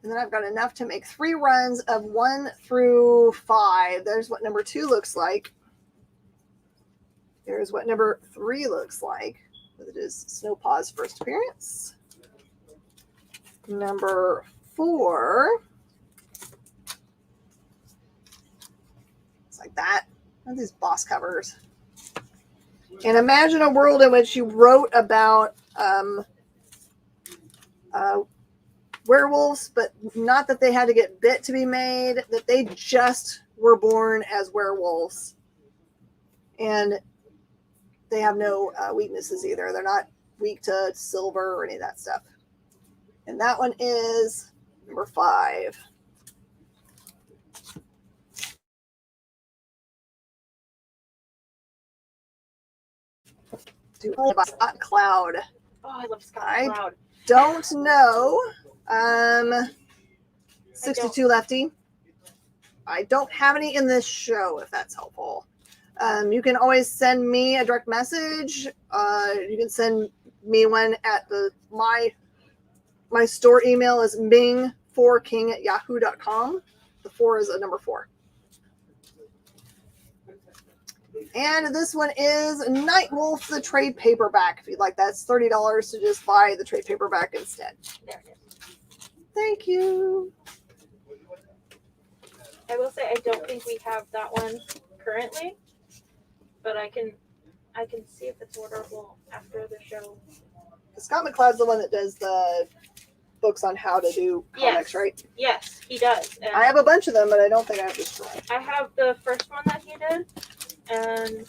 And then I've got enough to make 3 runs of 1 through 5. There's what number 2 looks like. There's what number 3 looks like. It is Snowpaw's first appearance. Number 4. It's like that. What are these boss covers? And imagine a world in which you wrote about werewolves, but not that they had to get bit to be made, that they just were born as werewolves. And they have no weaknesses either. They're not weak to silver or any of that stuff. And that one is number 5. Cloud. Oh, I love Scott I Cloud. don't know. 62 lefty. I don't have any in this show, if that's helpful. You can always send me a direct message. You can send me one at my store email is ming4king@yahoo.com. The 4 is a number 4. And this one is Night Wolf, the trade paperback. If you'd like that, it's $30 to just buy the trade paperback instead. There it is. Thank you. I will say I don't think we have that one currently, but I can see if it's orderable after the show. Scott McCloud's the one that does the books on how to do comics, Yes. right? Yes, he does. And I have a bunch of them, but I don't think I have this one. I have the first one that he did, and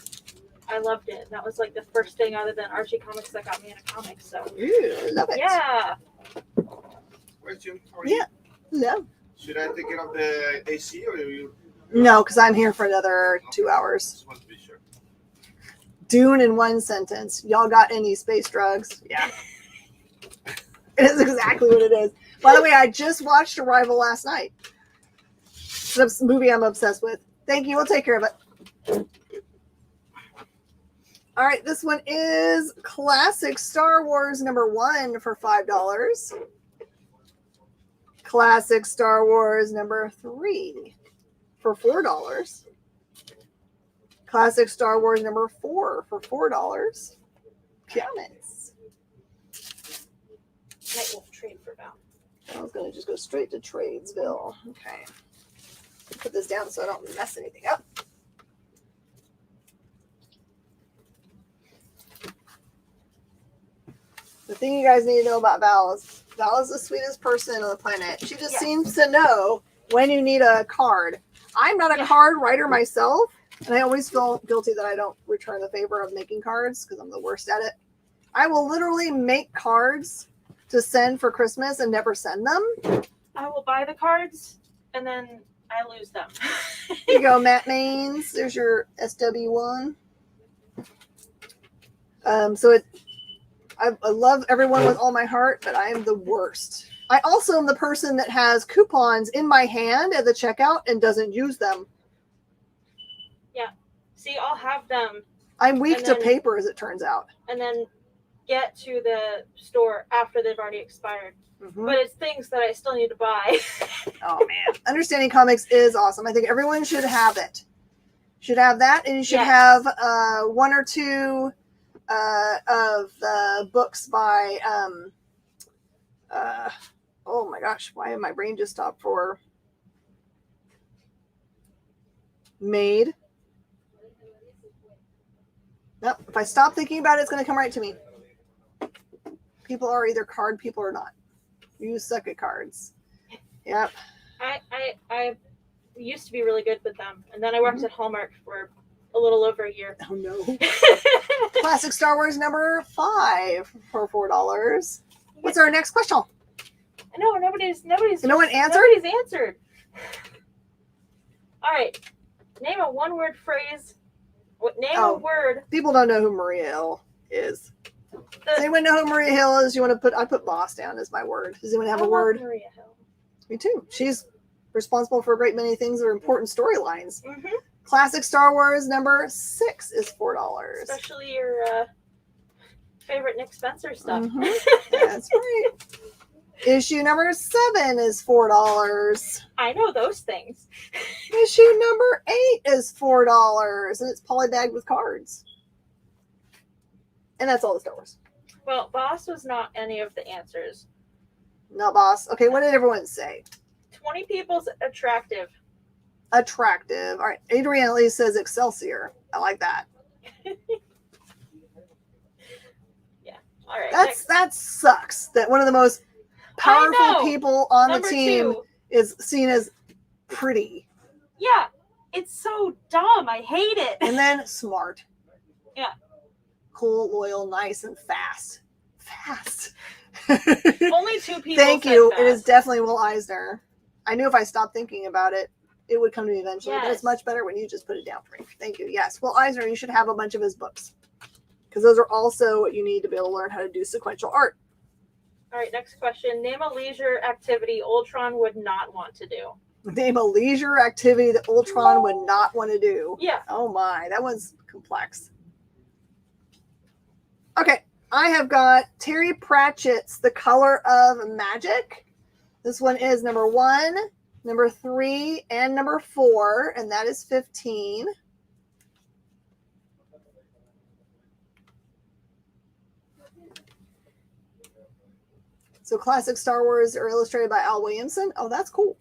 I loved it. That was like the first thing other than Archie Comics that got me into comics. So Ooh, love it. yeah. Question for Yeah. No. Should I take care of the AC or you? No, because I'm here for another 2 hours. Just want to be sure. Dune in one sentence. Y'all got any space drugs? Yeah. It is exactly what it is. By the way, I just watched Arrival last night. It's a movie I'm obsessed with. Thank you. We'll take care of it. All right. This one is Classic Star Wars number 1 for $5. Classic Star Wars number 3 for $4. Classic Star Wars number 4 for $4. Comments. Night Wolf trade for Val. I was going to just go straight to Tradesville. Okay. Put this down so I don't mess anything up. The thing you guys need to know about Val is the sweetest person on the planet. She just seems to know when you need a card. I'm not a card writer myself, and I always feel guilty that I don't return the favor of making cards because I'm the worst at it. I will literally make cards to send for Christmas and never send them. I will buy the cards and then I lose them. Here you go, Matt Maines. There's your SW1. I love everyone with all my heart, but I am the worst. I also am the person that has coupons in my hand at the checkout and doesn't use them. Yeah. See, I'll have them. I'm weak And to then- paper, as it turns out. And then get to the store after they've already expired. Mhm. But it's things that I still need to buy. Oh man, Understanding Comics is awesome. I think everyone should have it. Should have that, and you should have one or two of the books by oh my gosh, why did my brain just stop for Made? Nope. If I stop thinking about it, it's going to come right to me. People are either card people or not. You suck at cards. Yep. I used to be really good with them, and then I worked at Hallmark for a little over a year. Oh no. Classic Star Wars number 5 for $4. What's our next question? I know nobody's No one answered? Nobody's answered. All right, name a one-word phrase. Name a word. People don't know who Maria Hill is. Does anyone know who Maria Hill is? You want to put? I put boss down as my word. Does anyone have a word? Maria Hill. Me too. She's responsible for a great many things that are important storylines. Mm-hmm. Classic Star Wars number 6 is $4. Especially your favorite Nick Spencer stuff. Mm-hmm. That's right. Issue number 7 is $4. I know those things. Issue number 8 is $4, and it's polybagged with cards. And that's all the Star Wars. Well, boss was not any of the answers. Not boss. Okay, what did everyone say? 20 people's attractive. Attractive. All right. Adrian at least says Excelsior. I like that. Yeah. All right. That sucks. That one of the most powerful people on Number the team 2 is seen as pretty. Yeah. It's so dumb. I hate it. And then smart. Yeah. Cool, loyal, nice, and fast. Fast. Only 2 people. Thank you. It is definitely Will Eisner. I knew if I stopped thinking about it, it would come to me eventually. But it's much better when you just put it down for me. Thank you. Yes. Will Eisner, you should have a bunch of his books. Because those are also what you need to be able to learn how to do sequential art. All right, next question. Name a leisure activity Ultron would not want to do. Name a leisure activity that Ultron would not want to do. Yeah. Oh my, that one's complex. Okay, I have got Terry Pratchett's The Color of Magic. This one is number 1, number 3, and number 4, and that is 15. So classic Star Wars are illustrated by Al Williamson. Oh, that's cool.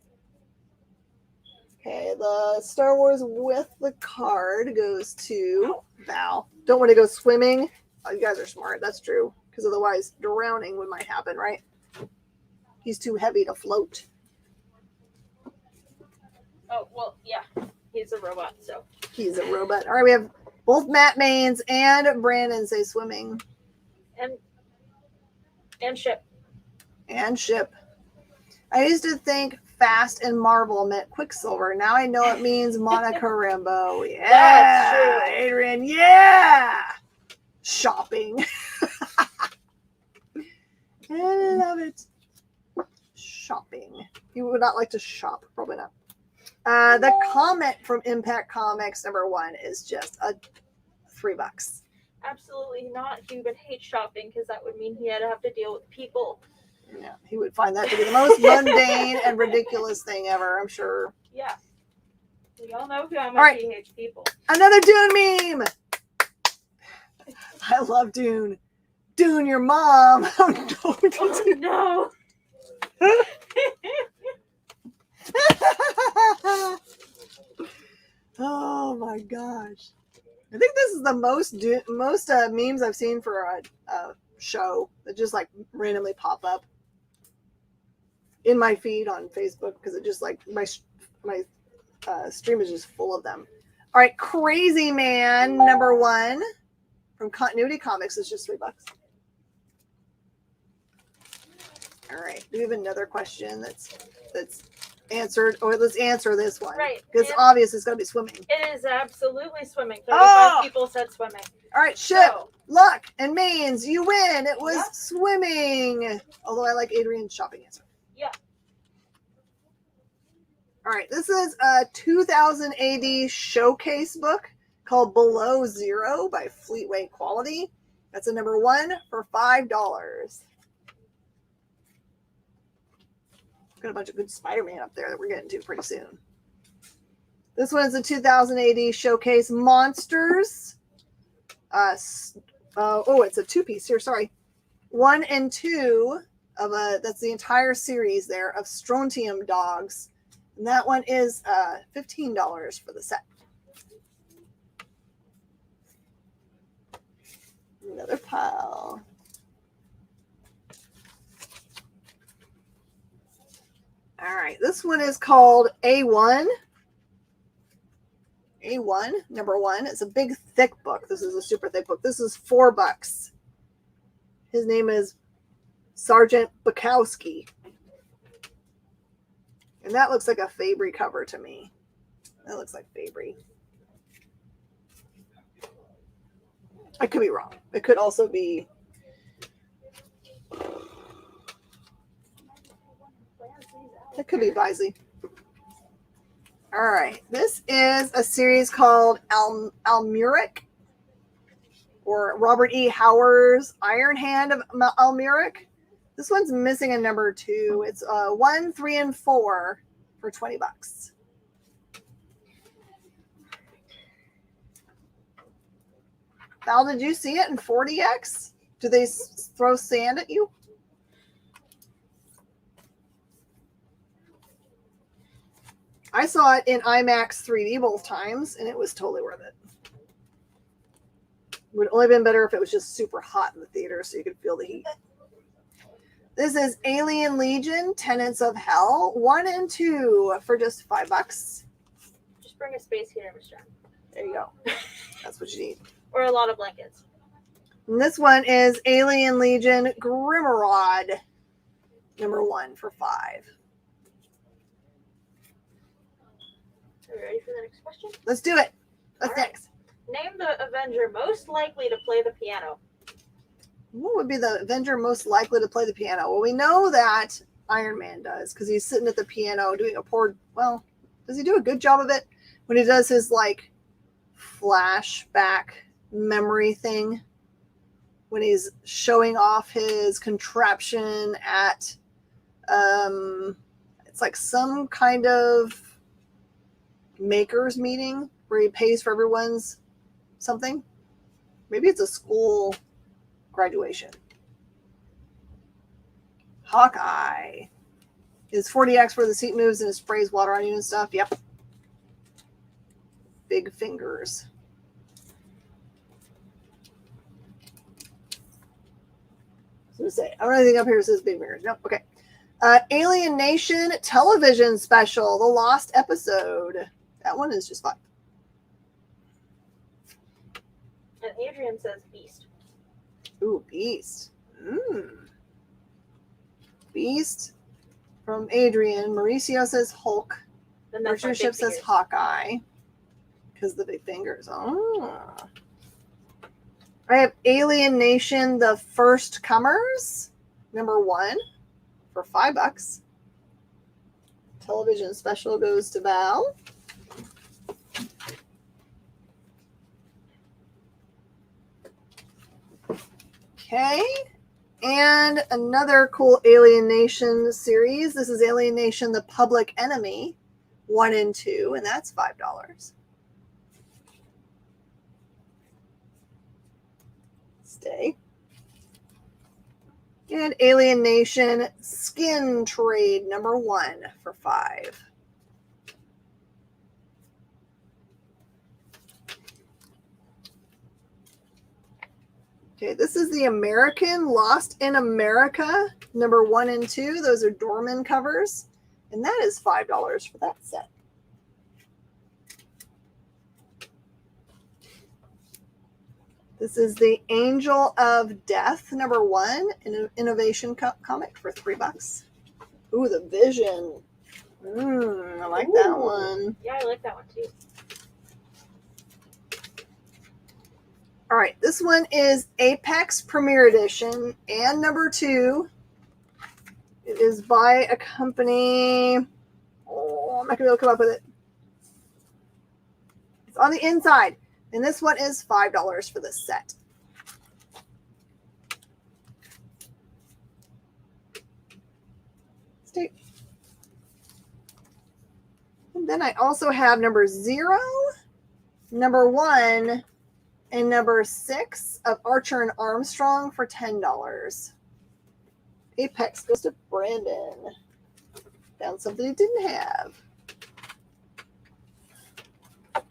Okay, the Star Wars with the card goes to Val. Don't want to go swimming. Oh, you guys are smart. That's true. Because otherwise drowning might happen, right? He's too heavy to float. Oh, well, yeah. He's a robot, so. He's a robot. All right, we have both Matt Maines and Brandon say swimming. And ship. And ship. I used to think Fast and Marvel meant Quicksilver. Now I know it means Monica Rambeau. Yeah. That's true. Adrian, yeah. Shopping. I love it. Shopping. You would not like to shop. Probably not. The comment from Impact Comics number 1 is just $3. Absolutely not. He would hate shopping because that would mean he had to have to deal with people. Yeah, he would find that to be the most mundane and ridiculous thing ever, I'm sure. Yeah. We all know how much he hates people. Another Dune meme. I love Dune. Dune, your mom. Oh, no. Oh my gosh. I think this is the most memes I've seen for a show that just like randomly pop up in my feed on Facebook because it just like my stream is just full of them. All right, Crazy Man number 1 from Continuity Comics is just $3. All right, do we have another question that's answered? Or let's answer this one. Right. Because it's obvious it's going to be swimming. It is absolutely swimming. 35 people said swimming. All right, Ship, Luck, and Maines, you win. It was swimming. Although I like Adrian's shopping answer. Yeah. All right, this is a 2000 AD showcase book called Below Zero by Fleetway Quality. That's a number 1 for $5. Got a bunch of good Spider-Man up there that we're getting to pretty soon. This one is a 2080 Showcase Monsters. It's a 2-piece here. Sorry, 1 and 2 of that's the entire series there of Strontium dogs, and that one is $15 for the set. Another pile. All right, this one is called A1. A1, number 1. It's a big, thick book. This is a super thick book. This is $4. His name is Sergeant Bukowski. And that looks like a Fabry cover to me. That looks like Fabry. I could be wrong. It could also be... It could be Bisley. All right. This is a series called Almuric, or Robert E. Howard's Iron Hand of Almuric. This one's missing a number 2. It's 1, 3, and 4 for $20. Val, did you see it in 40X? Do they throw sand at you? I saw it in IMAX 3D both times, and it was totally worth it. Would have only been better if it was just super hot in the theater so you could feel the heat. This is Alien Legion, Tenants of Hell, 1 and 2 for just $5. Just bring a space heater, Miss Jen. There you go. That's what you need. Or a lot of blankets. And this one is Alien Legion Grimrod, number 1 for $5. Are you ready for the next question? Let's do it. What's All right. next? Name the Avenger most likely to play the piano. What would be the Avenger most likely to play the piano? Well, we know that Iron Man does, because he's sitting at the piano doing does he do a good job of it when he does his flashback memory thing, when he's showing off his contraption at it's like some kind of makers meeting where he pays for everyone's something. Maybe it's a school graduation. Hawkeye is 40X where the seat moves and it sprays water on you and stuff. Yep. Big fingers. So to say, I don't know anything up here that says big fingers. Nope. Okay. Alien Nation television special, the lost episode. That one is just fun. And Adrian says Beast. Ooh, Beast. Beast from Adrian. Mauricio says Hulk. Then that's my Merchant big Ship says fingers. Hawkeye. Because the big fingers. Oh. I have Alien Nation, the First Comers, number 1 for $5. Television special goes to Val. Okay. And another cool Alien Nation series. This is Alien Nation, the Public Enemy, 1 and 2, and that's $5. Stay. And Alien Nation Skin Trade, number 1 for $5. Okay, this is the American Lost in America, number 1 and 2. Those are Dorman covers, and that is $5 for that set. This is the Angel of Death, number 1, an innovation comic for $3. Ooh, the Vision. I like that one. Yeah, I like that one too. All right, this one is Apex Premier Edition and number 2. It is by a company. Oh, I'm not going to be able to come up with it. It's on the inside. And this one is $5 for this set. Then I also have number 0, number 1, and number 6 of Archer and Armstrong for $10. Apex goes to Brandon. Found something he didn't have. All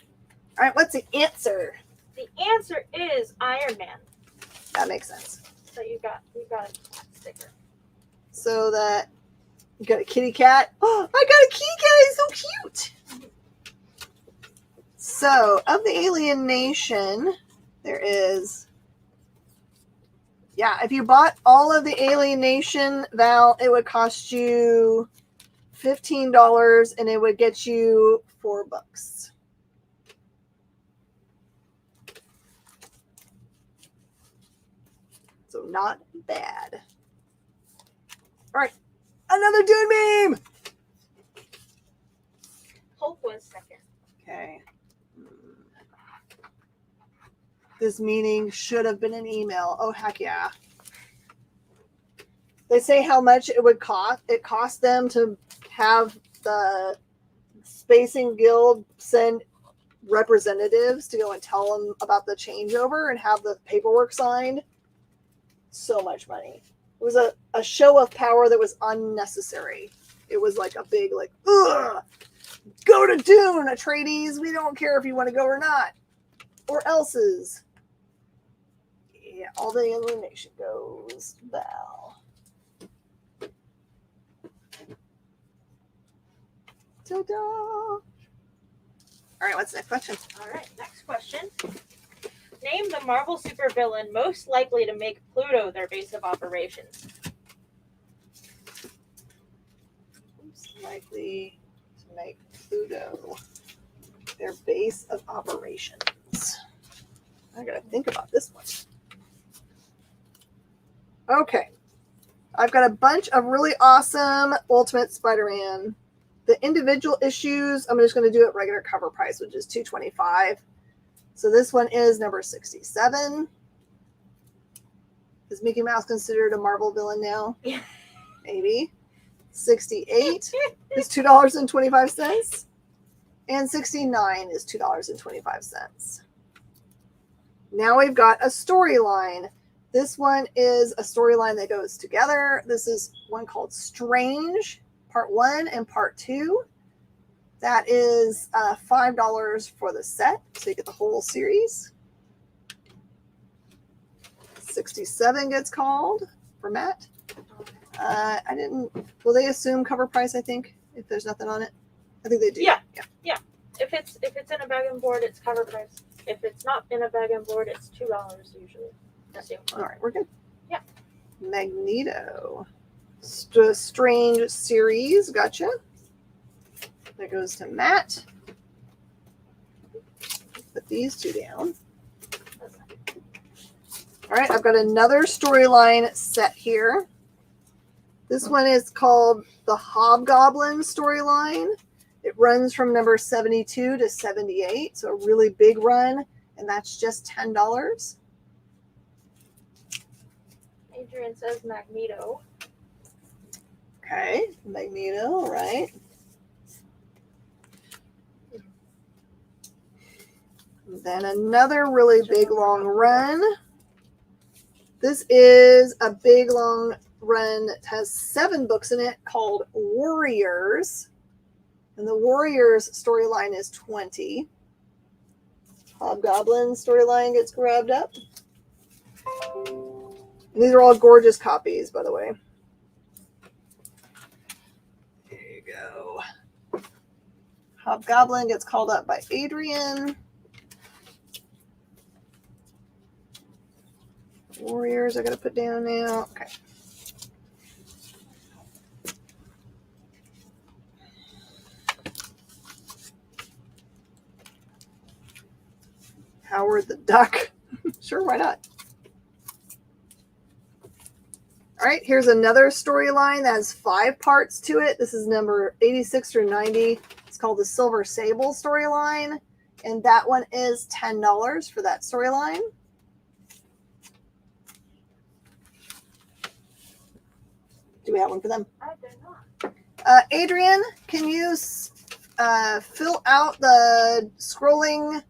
right, what's the answer? The answer is Iron Man. That makes sense. So you got a sticker. So that you got a kitty cat. Oh, I got a kitty cat. He's so cute. So of the Alien Nation, there is. Yeah, if you bought all of the Alien Nation, Val, it would cost you $15, and it would get you $4. So not bad. All right, another Dune meme. Hulk was second. Okay. This meeting should have been an email. Oh, heck yeah. They say how much it would cost. It cost them to have the Spacing Guild send representatives to go and tell them about the changeover and have the paperwork signed. So much money. It was a show of power that was unnecessary. It was like a big, like, ugh, go to Dune, Atreides. We don't care if you want to go or not. Or else's. Yeah, all the Alien Nation goes. Val. Ta-da! All right, what's the next question? All right, next question. Name the Marvel supervillain most likely to make Pluto their base of operations. Most likely to make Pluto their base of operations. I gotta think about this one. Okay. I've got a bunch of really awesome Ultimate Spider-Man. The individual issues, I'm just going to do it regular cover price, which is $225. So this one is number 67. Is Mickey Mouse considered a Marvel villain now? Yeah. Maybe. 68 is $2.25. And 69 is $2.25. Now we've got a storyline. This one is a storyline that goes together. This is one called Strange, Part 1 and Part 2. That is $5 for the set, so you get the whole series. 67 gets called for Matt. Will they assume cover price, I think, if there's nothing on it? I think they do. Yeah. If it's in a bag and board, it's cover price. If it's not in a bag and board, it's $2 usually. All right, we're good. Yeah. Magneto. Strange series. Gotcha. That goes to Matt. Put these two down. All right, I've got another storyline set here. This one is called the Hobgoblin Storyline. It runs from number 72 to 78, so a really big run, and that's just $10. Adrian says Magneto. Okay, Magneto, all right. Then another really big long run. This is a big long run that has 7 books in it called Warriors. And the Warriors storyline is 20. Hobgoblin storyline gets grabbed up. And these are all gorgeous copies, by the way. There you go. Hobgoblin gets called up by Adrian. Warriors I gotta put down now. Okay. Howard the Duck. Sure, why not? All right, here's another storyline that has 5 parts to it. This is number 86 through 90. It's called the Silver Sable storyline. And that one is $10 for that storyline. Do we have one for them? I did not. Adrian, can you fill out the scrolling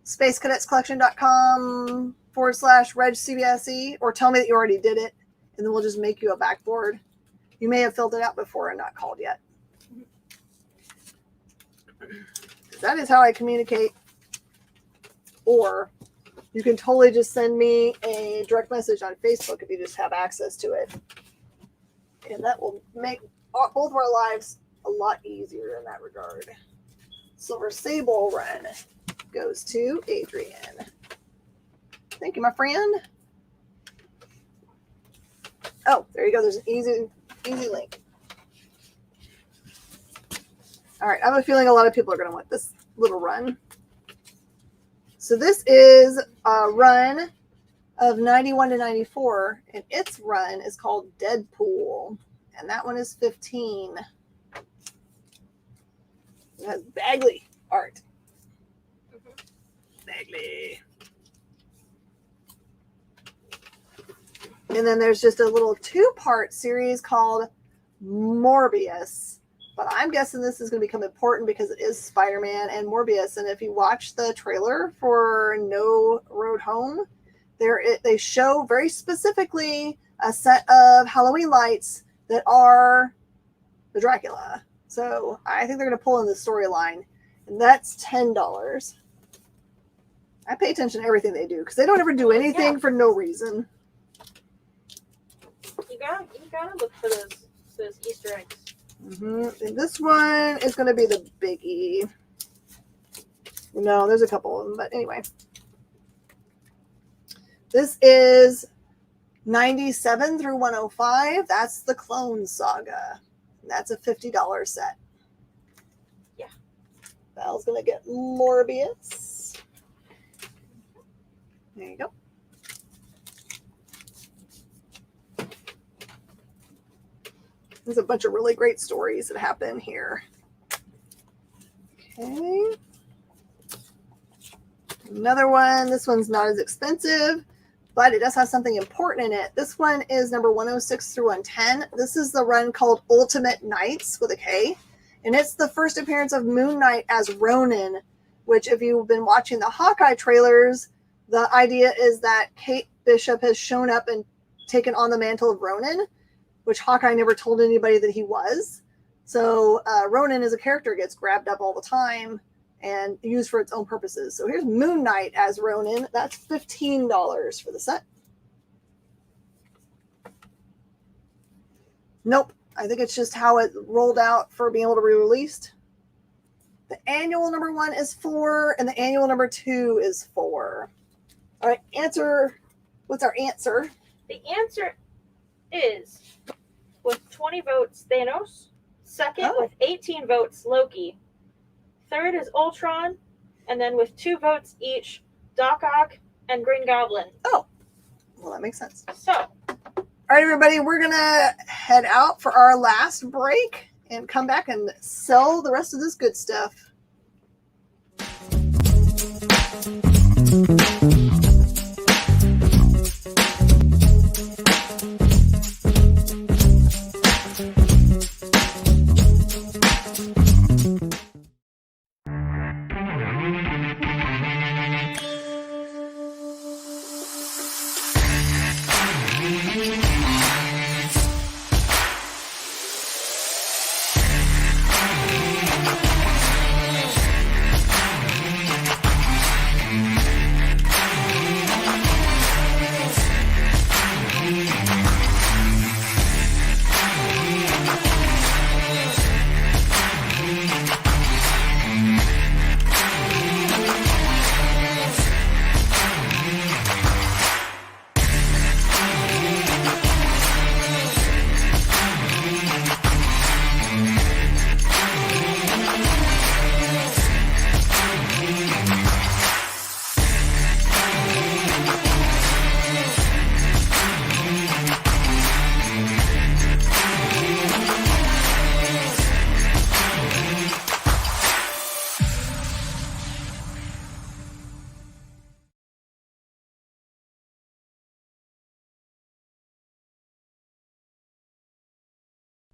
spacecadetscollection.com/regcbse or tell me that you already did it, and then we'll just make you a backboard. You may have filled it out before and not called yet. That is how I communicate. Or you can totally just send me a direct message on Facebook if you just have access to it. And that will make both of our lives a lot easier in that regard. Silver Sable run goes to Adrian. Thank you, my friend. Oh, there you go. There's an easy link. All right, I have a feeling a lot of people are going to want this little run. So this is a run of 91 to 94, and its run is called Deadpool, and that one is 15. It has Bagley art. Bagley. And then there's just a little 2-part series called Morbius. But I'm guessing this is going to become important because it is Spider-Man and Morbius. And if you watch the trailer for No Road Home, they show very specifically a set of Halloween lights that are the Dracula. So I think they're going to pull in the storyline. And that's $10. I pay attention to everything they do because they don't ever do anything for no reason. You gotta look for those Easter eggs. And this one is going to be the biggie. No, there's a couple of them, but anyway. This is 97 through 105. That's the Clone Saga. And that's a $50 set. Yeah. Val's going to get Morbius. There you go. There's a bunch of really great stories that happen here. Okay. Another one. This one's not as expensive, but it does have something important in it. This one is number 106 through 110. This is the run called Ultimate Knights with a K. And it's the first appearance of Moon Knight as Ronin, which if you've been watching the Hawkeye trailers, the idea is that Kate Bishop has shown up and taken on the mantle of Ronin, which Hawkeye never told anybody that he was. So Ronin as a character gets grabbed up all the time and used for its own purposes. So here's Moon Knight as Ronin. That's $15 for the set. Nope. I think it's just how it rolled out for being able to be released. The annual number 1 is 4, and the annual number 2 is 4. All right, answer. What's our answer? The answer is, with 20 votes, Thanos. Second, with 18 votes, Loki. Third is Ultron. And then with 2 votes each, Doc Ock and Green Goblin. Oh, well, that makes sense. So, all right, everybody, we're going to head out for our last break and come back and sell the rest of this good stuff.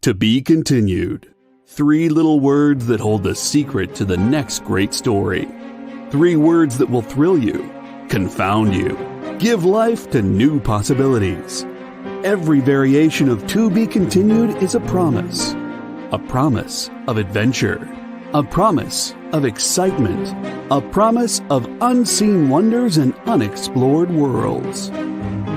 To be continued. 3 little words that hold the secret to the next great story. 3 words that will thrill you, confound you, give life to new possibilities. Every variation of To Be Continued is a promise of adventure, a promise of excitement, a promise of unseen wonders and unexplored worlds.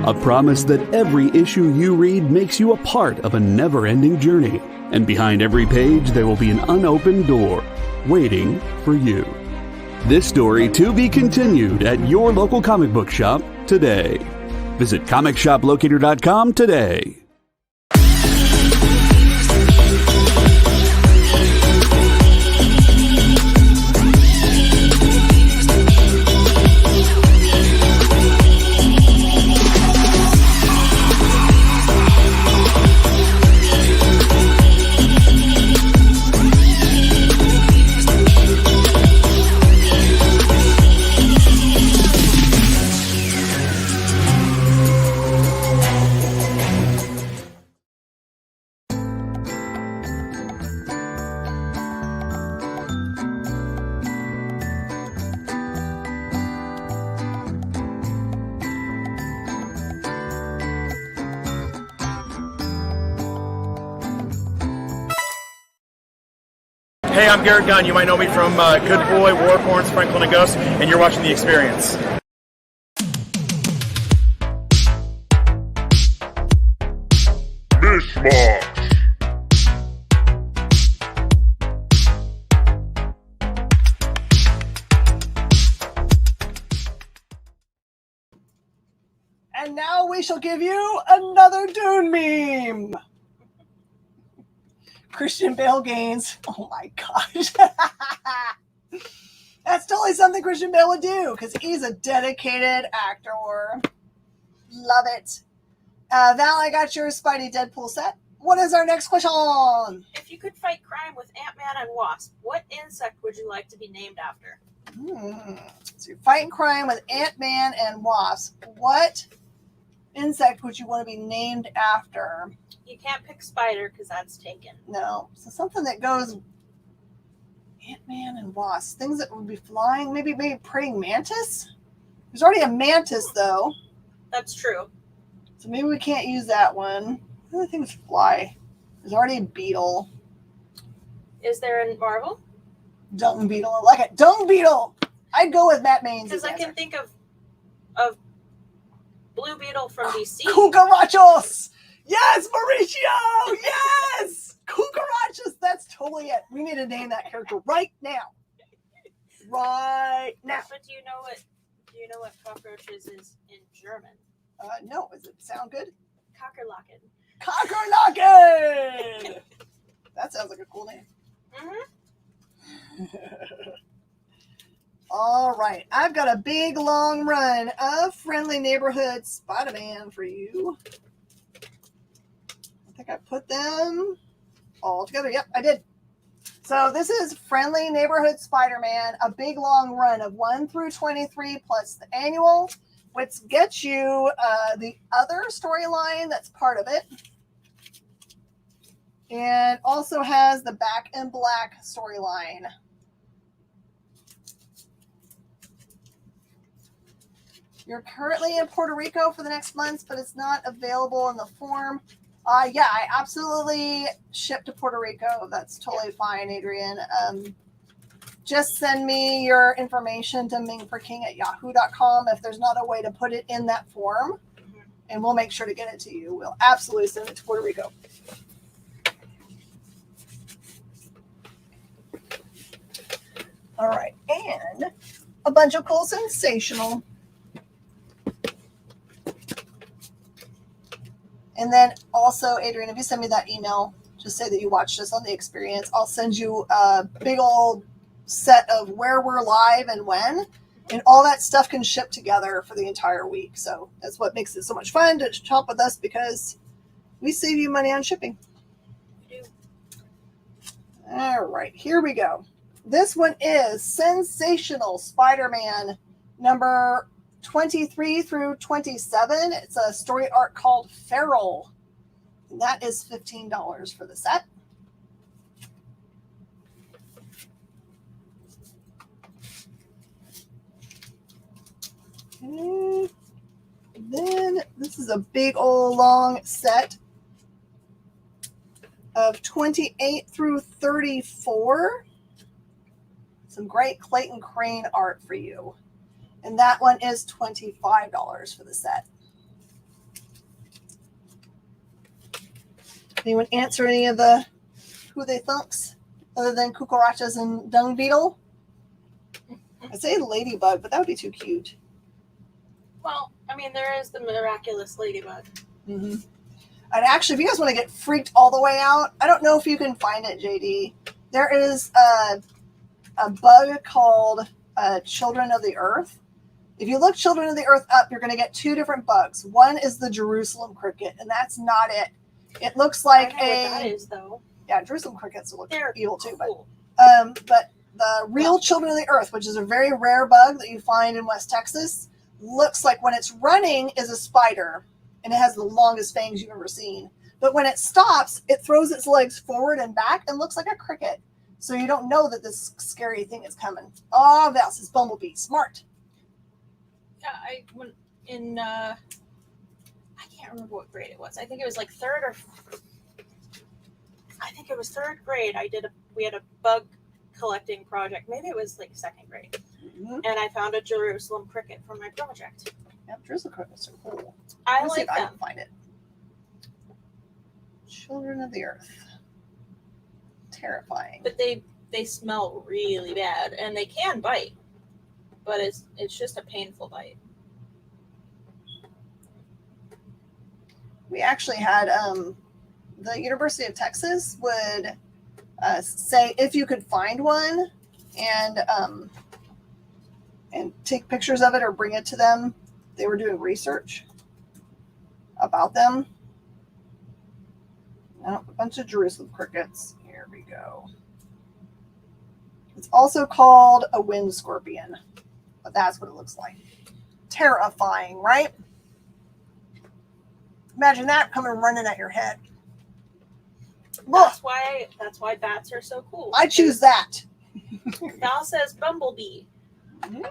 A promise that every issue you read makes you a part of a never-ending journey, and behind every page there will be an unopened door waiting for you. This story to be continued at your local comic book shop today. Visit comicshoplocator.com today. Hey, I'm Garrett Gunn. You might know me from Good Boy, Warhorns, Franklin and Ghost, and you're watching The Experience. Mish Mosh. And now we shall give you another Dune meme. Christian Bale gains. Oh my gosh. That's totally something Christian Bale would do because he's a dedicated actor. Love it. Val, I got your Spidey Deadpool set. What is our next question? If you could fight crime with Ant-Man and Wasp, what insect would you like to be named after? So you're fighting crime with Ant-Man and Wasp. What insect would you want to be named after? You can't pick spider because that's taken. No. So something that goes Ant-Man and Wasp. Things that would be flying. Maybe praying mantis? There's already a mantis, though. That's true. So maybe we can't use that one. Other things fly. There's already a beetle. Is there a Marvel? Dung beetle. I like it. Dung beetle. I'd go with Matt Maine's. Because I can think of Blue Beetle from DC. Cucarachos! Yes, Mauricio! Yes! Cucarachos! That's totally it. We need to name that character right now. Right now. But do you know what cockroaches is in German? No. Does it sound good? Kakerlaken. Kakerlaken! That sounds like a cool name. All right. I've got a big, long run of Friendly Neighborhood Spider-Man for you. I think I put them all together. Yep, I did. So this is Friendly Neighborhood Spider-Man, a big, long run of 1 through 23 plus the annual, which gets you the other storyline that's part of it. And also has the Back in Black storyline. You're currently in Puerto Rico for the next month, but it's not available in the form. Yeah, I absolutely ship to Puerto Rico. That's totally fine, Adrian. Just send me your information to mingforking@yahoo.com if there's not a way to put it in that form, and we'll make sure to get it to you. We'll absolutely send it to Puerto Rico. All right, and a bunch of cool sensational. And then also, Adrian, if you send me that email, just say that you watched us on The Experience. I'll send you a big old set of where we're live and when. And all that stuff can ship together for the entire week. So that's what makes it so much fun to shop with us, because we save you money on shipping. We do. All right, here we go. This one is Sensational Spider-Man number 23 through 27. It's a story arc called Feral. And that is $15 for the set. Okay. Then this is a big old long set of 28 through 34. Some great Clayton Crane art for you. And that one is $25 for the set. Anyone answer any of the who they thunks other than cucarachas and dung beetle? I'd say ladybug, but that would be too cute. Well, I mean, there is the miraculous ladybug. Mm-hmm. And actually, if you guys want to get freaked all the way out, I don't know if you can find it, JD. There is a bug called Children of the Earth. If you look Children of the Earth up, you're going to get two different bugs. One is the Jerusalem cricket, and that's not it. It looks like I know what that is, though. Yeah, Jerusalem crickets look evil too, cool. but the real Children of the Earth, which is a very rare bug that you find in West Texas, looks like when it's running is a spider, and it has the longest fangs you've ever seen. But when it stops, it throws its legs forward and back and looks like a cricket. So you don't know that this scary thing is coming. Oh, Val says Bumblebee. Smart. Yeah, I went in, I can't remember what grade it was. I think it was like third grade. We had a bug collecting project. Maybe it was like second grade. Mm-hmm. And I found a Jerusalem cricket for my project. Yep, Jerusalem crickets are cool. I Let's see like if them. I can find it. Children of the Earth. Terrifying. But they smell really bad, and they can bite. But it's just a painful bite. We actually had the University of Texas would say if you could find one and take pictures of it or bring it to them. They were doing research about them. Now, a bunch of Jerusalem crickets. Here we go. It's also called a wind scorpion, but that's what it looks like. Terrifying, right? Imagine that coming running at your head. Look, That's why bats are so cool. I choose that. Val says Bumblebee. Mm-hmm.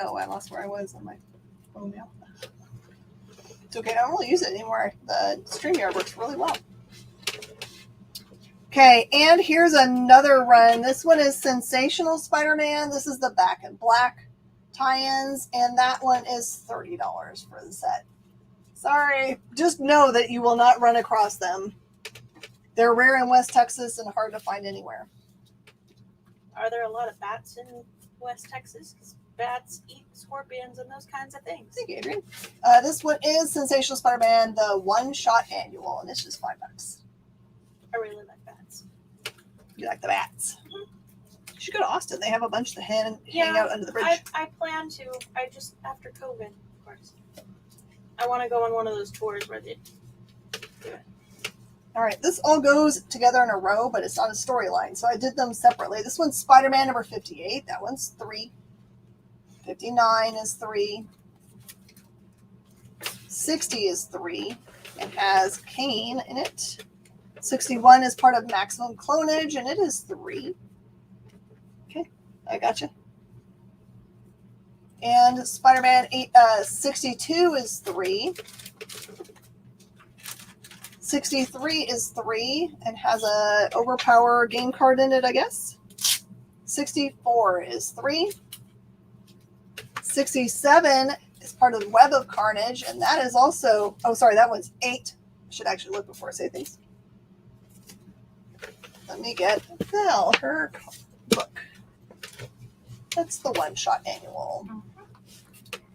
Oh, I lost where I was on my phone now. It's okay. I don't really use it anymore. The StreamYard works really well. Okay, and here's another run. This one is Sensational Spider-Man. This is the Back in Black tie-ins, and that one is $30 for the set. Sorry, just know that you will not run across them. They're rare in West Texas and hard to find anywhere. Are there a lot of bats in West Texas? Because bats eat scorpions and those kinds of things. Thank you, Adrian. This one is Sensational Spider-Man, the one-shot annual, and it's just $5. I really like bats. You like the bats? Mm-hmm. You should go to Austin. They have a bunch to hang out under the bridge. I plan to. I just, after COVID, of course. I want to go on one of those tours where they do it. All right, this all goes together in a row, but it's not a storyline, so I did them separately. This one's Spider-Man number 58. That one's 3. 59 is 3. 60 is 3. It has Kane in it. 61 is part of Maximum Clonage, and it is 3. Okay, I gotcha. And Spider-Man 62 is 3. 63 is 3 and has a overpower game card in it, I guess. 64 is 3. 67 is part of the Web of Carnage, and that is also, oh, sorry, that one's 8. I should actually look before I say things. Let me get Val her book. That's the one-shot annual.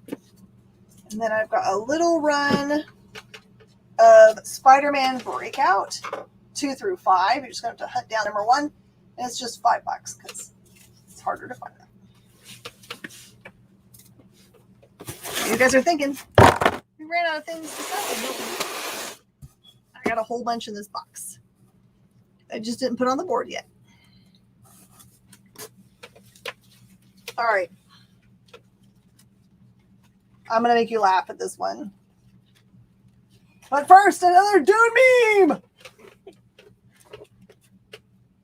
And then I've got a little run of Spider-Man Breakout 2 through 5. You're just going to have to hunt down number 1, and it's just $5 because it's harder to find them. You guys are thinking, we ran out of things to sell. I got a whole bunch in this box. I just didn't put on the board yet. All right. I'm going to make you laugh at this one. But first, another Dune meme!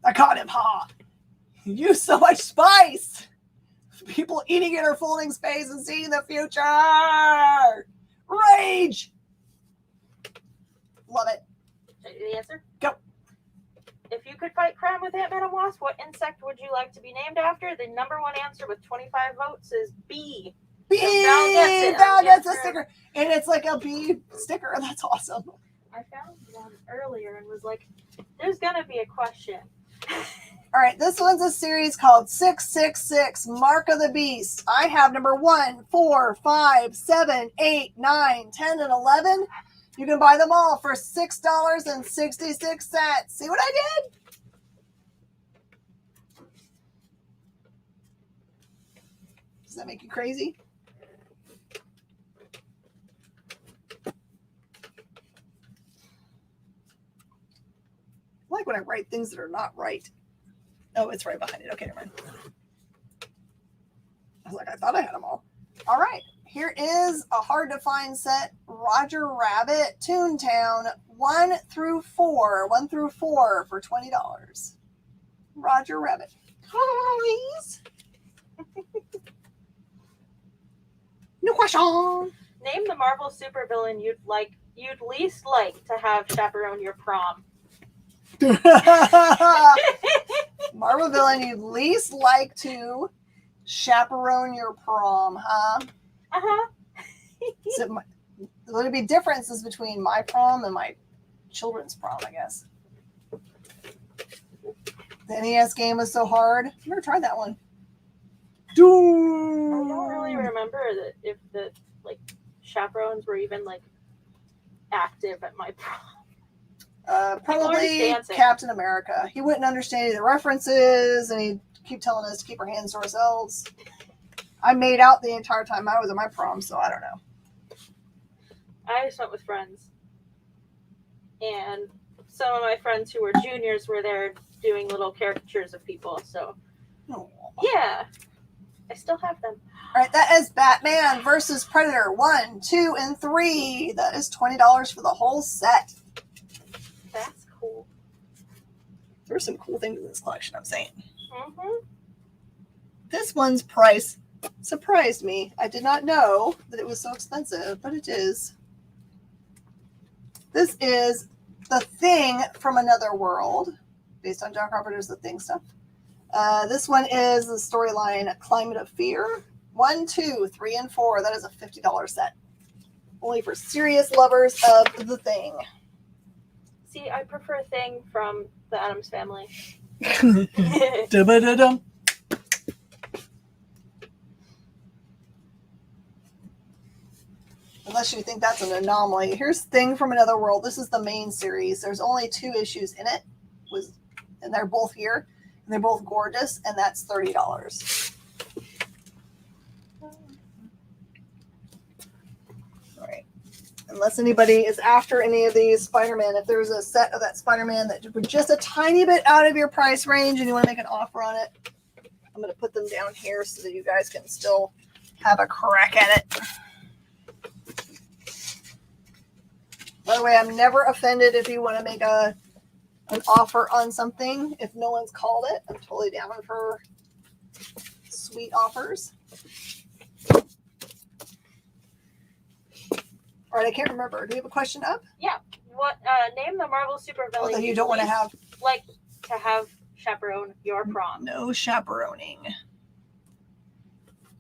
I caught him, ha! You use so much spice! People eating in her folding space and seeing the future. Rage. Love it. The answer? Go. If you could fight crime with Ant-Man and Wasp, what insect would you like to be named after? The number one answer with 25 votes is bee. Val gets a sticker. And it's like a bee sticker. That's awesome. I found one earlier and was like, there's going to be a question. All right, this one's a series called 666 Mark of the Beast. I have number 1, 4, 5, 7, 8, 9, 10, and 11. You can buy them all for $6.66. See what I did? Does that make you crazy? I like when I write things that are not right. Oh, it's right behind it. Okay, never mind. I was like, I thought I had them all. All right. Here is a hard to find set. Roger Rabbit, Toontown, 1 through 4. 1 through 4 for $20. Roger Rabbit. Please. No question. Name the Marvel supervillain you'd least like to have chaperone your prom. Marvel villain you'd least like to chaperone your prom, huh? Uh-huh. So would it be differences between my prom and my children's prom, I guess? The NES game was so hard. I've never tried that one. I don't really remember that if the chaperones were even active at my prom. Probably Captain America. He wouldn't understand any of the references, and he'd keep telling us to keep our hands to ourselves. I made out the entire time I was at my prom, so I don't know. I just went with friends. And some of my friends who were juniors were there doing little caricatures of people, so yeah. I still have them. All right, that is Batman versus Predator 1, 2, and 3. That is $20 for the whole set. That's cool. There's some cool things in this collection, I'm saying. Mm-hmm. This one's price surprised me. I did not know that it was so expensive, but it is. This is The Thing from Another World, based on John Carpenter's The Thing stuff. This one is the storyline Climate of Fear. 1, 2, 3, and 4. That is a $50 set. Only for serious lovers of The Thing. See, I prefer Thing from the Addams Family. Da-ba-da-dum. Unless you think that's an anomaly. Here's Thing from Another World. This is the main series. There's only 2 issues in it. And they're both here. And they're both gorgeous. And that's $30. All right. Unless anybody is after any of these Spider-Man. If there's a set of that Spider-Man that was just a tiny bit out of your price range and you want to make an offer on it, I'm going to put them down here so that you guys can still have a crack at it. By the way, I'm never offended if you want to make an offer on something. If no one's called it, I'm totally down for sweet offers. All right, I can't remember. Do we have a question up? Yeah. What? Name the Marvel supervillain that you don't want to have. Like to have chaperone your prom. No chaperoning.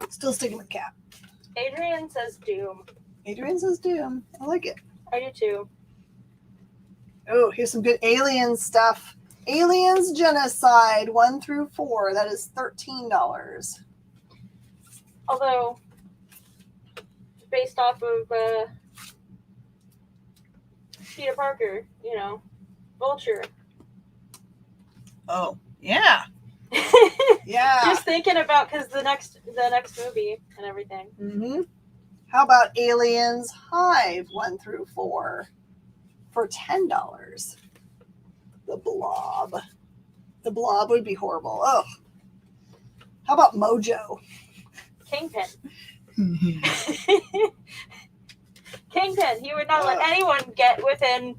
Still sticking with Cap. Adrian says Doom. Adrian says Doom. I like it. I do too. Oh, here's some good Alien stuff. Aliens Genocide 1 through 4. That is $13. Although, based off of Peter Parker, Vulture. Oh, yeah. Yeah. Just thinking about because the next movie and everything. Mm-hmm. How about Aliens Hive 1 through 4 for $10? The Blob. The Blob would be horrible. Oh. How about Mojo? Kingpin. Kingpin. He would not let anyone get within.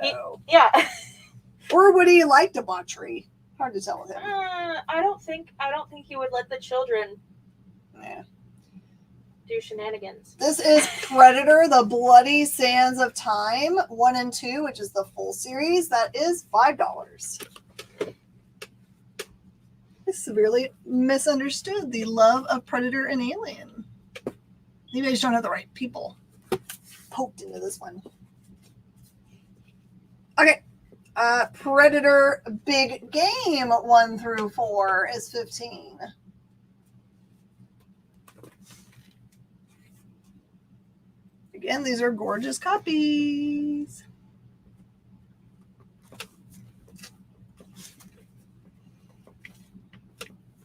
No. Yeah. Or would he like debauchery? Hard to tell with him. I don't think he would let the children Yeah. do shenanigans. This is Predator, The Bloody Sands of Time, 1 and 2, which is the full series. That is $5. I severely misunderstood the love of Predator and Alien. Maybe I just don't have the right people poked into this one. Okay. Predator Big Game 1 through 4 is $15. Again, these are gorgeous copies.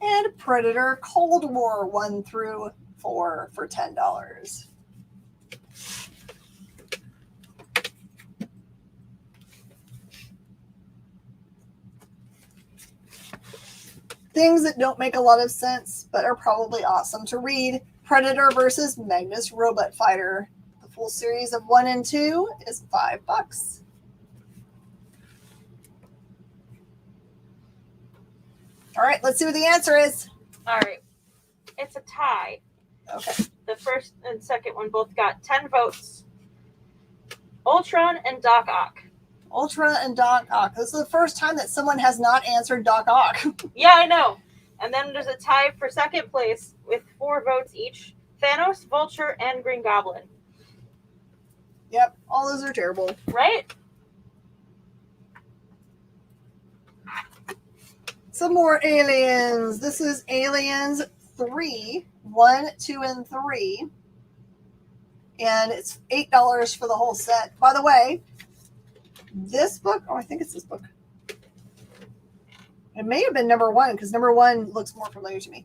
And Predator Cold War 1 through 4 for $10. Things that don't make a lot of sense, but are probably awesome to read. Predator versus Magnus Robot Fighter. The full series of 1 and 2 is $5. All right, let's see what the answer is. All right. It's a tie. Okay. The first and second one both got 10 votes. Ultron and Doc Ock. Ultra and Doc Ock. This is the first time that someone has not answered Doc Ock. Yeah, I know. And then there's a tie for second place with 4 votes each. Thanos, Vulture, and Green Goblin. Yep, all those are terrible. Right? Some more Aliens. This is Aliens 3, 1, 2, and 3. And it's $8 for the whole set. By the way, this book, I think it's this book. It may have been number 1 because number 1 looks more familiar to me.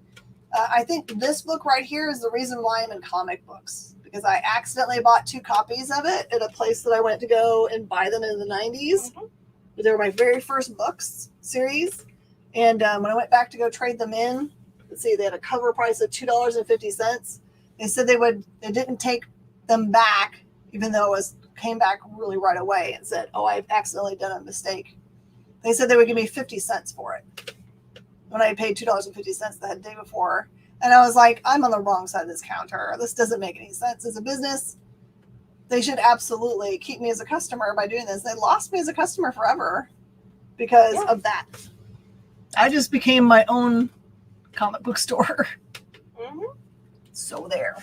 I think this book right here is the reason why I'm in comic books, because I accidentally bought 2 copies of it at a place that I went to go and buy them in the 90s. Mm-hmm. They were my very first books series. And when I went back to go trade them in, let's see, they had a cover price of $2.50. They said they didn't take them back, even though it came back really right away and said, oh, I've accidentally done a mistake. They said they would give me 50 cents for it when I paid $2.50 the day before. And I was like, I'm on the wrong side of this counter. This doesn't make any sense as a business. They should absolutely keep me as a customer by doing this. They lost me as a customer forever because of that. I just became my own comic book store. Mm-hmm. So there.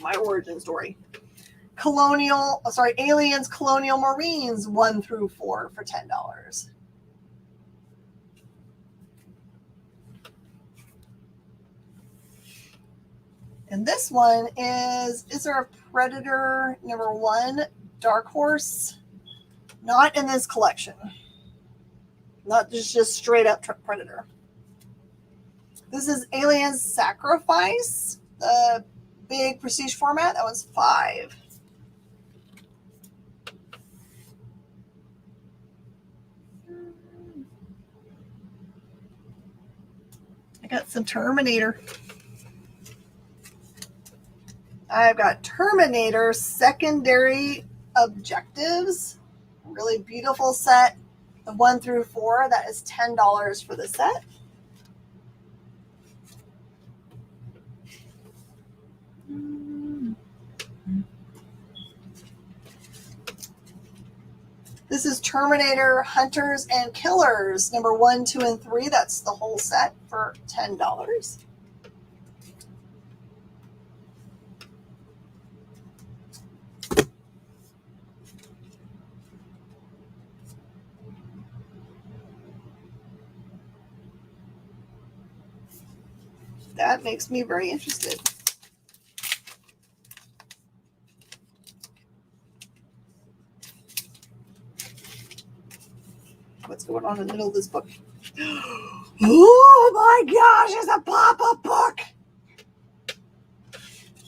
My origin story. Aliens Colonial Marines 1 through 4 for $10. And this one is there a Predator number 1 Dark Horse? Not in this collection. Not just straight up Predator. This is Aliens Sacrifice, the big prestige format. That one's $5. I got some Terminator. I've got Terminator Secondary Objectives. Really beautiful set. The 1 through 4, that is $10 for the set. This is Terminator Hunters and Killers, number 1, 2, and 3. That's the whole set for $10. That makes me very interested. What's going on in the middle of this book? Oh my gosh, it's a pop-up book!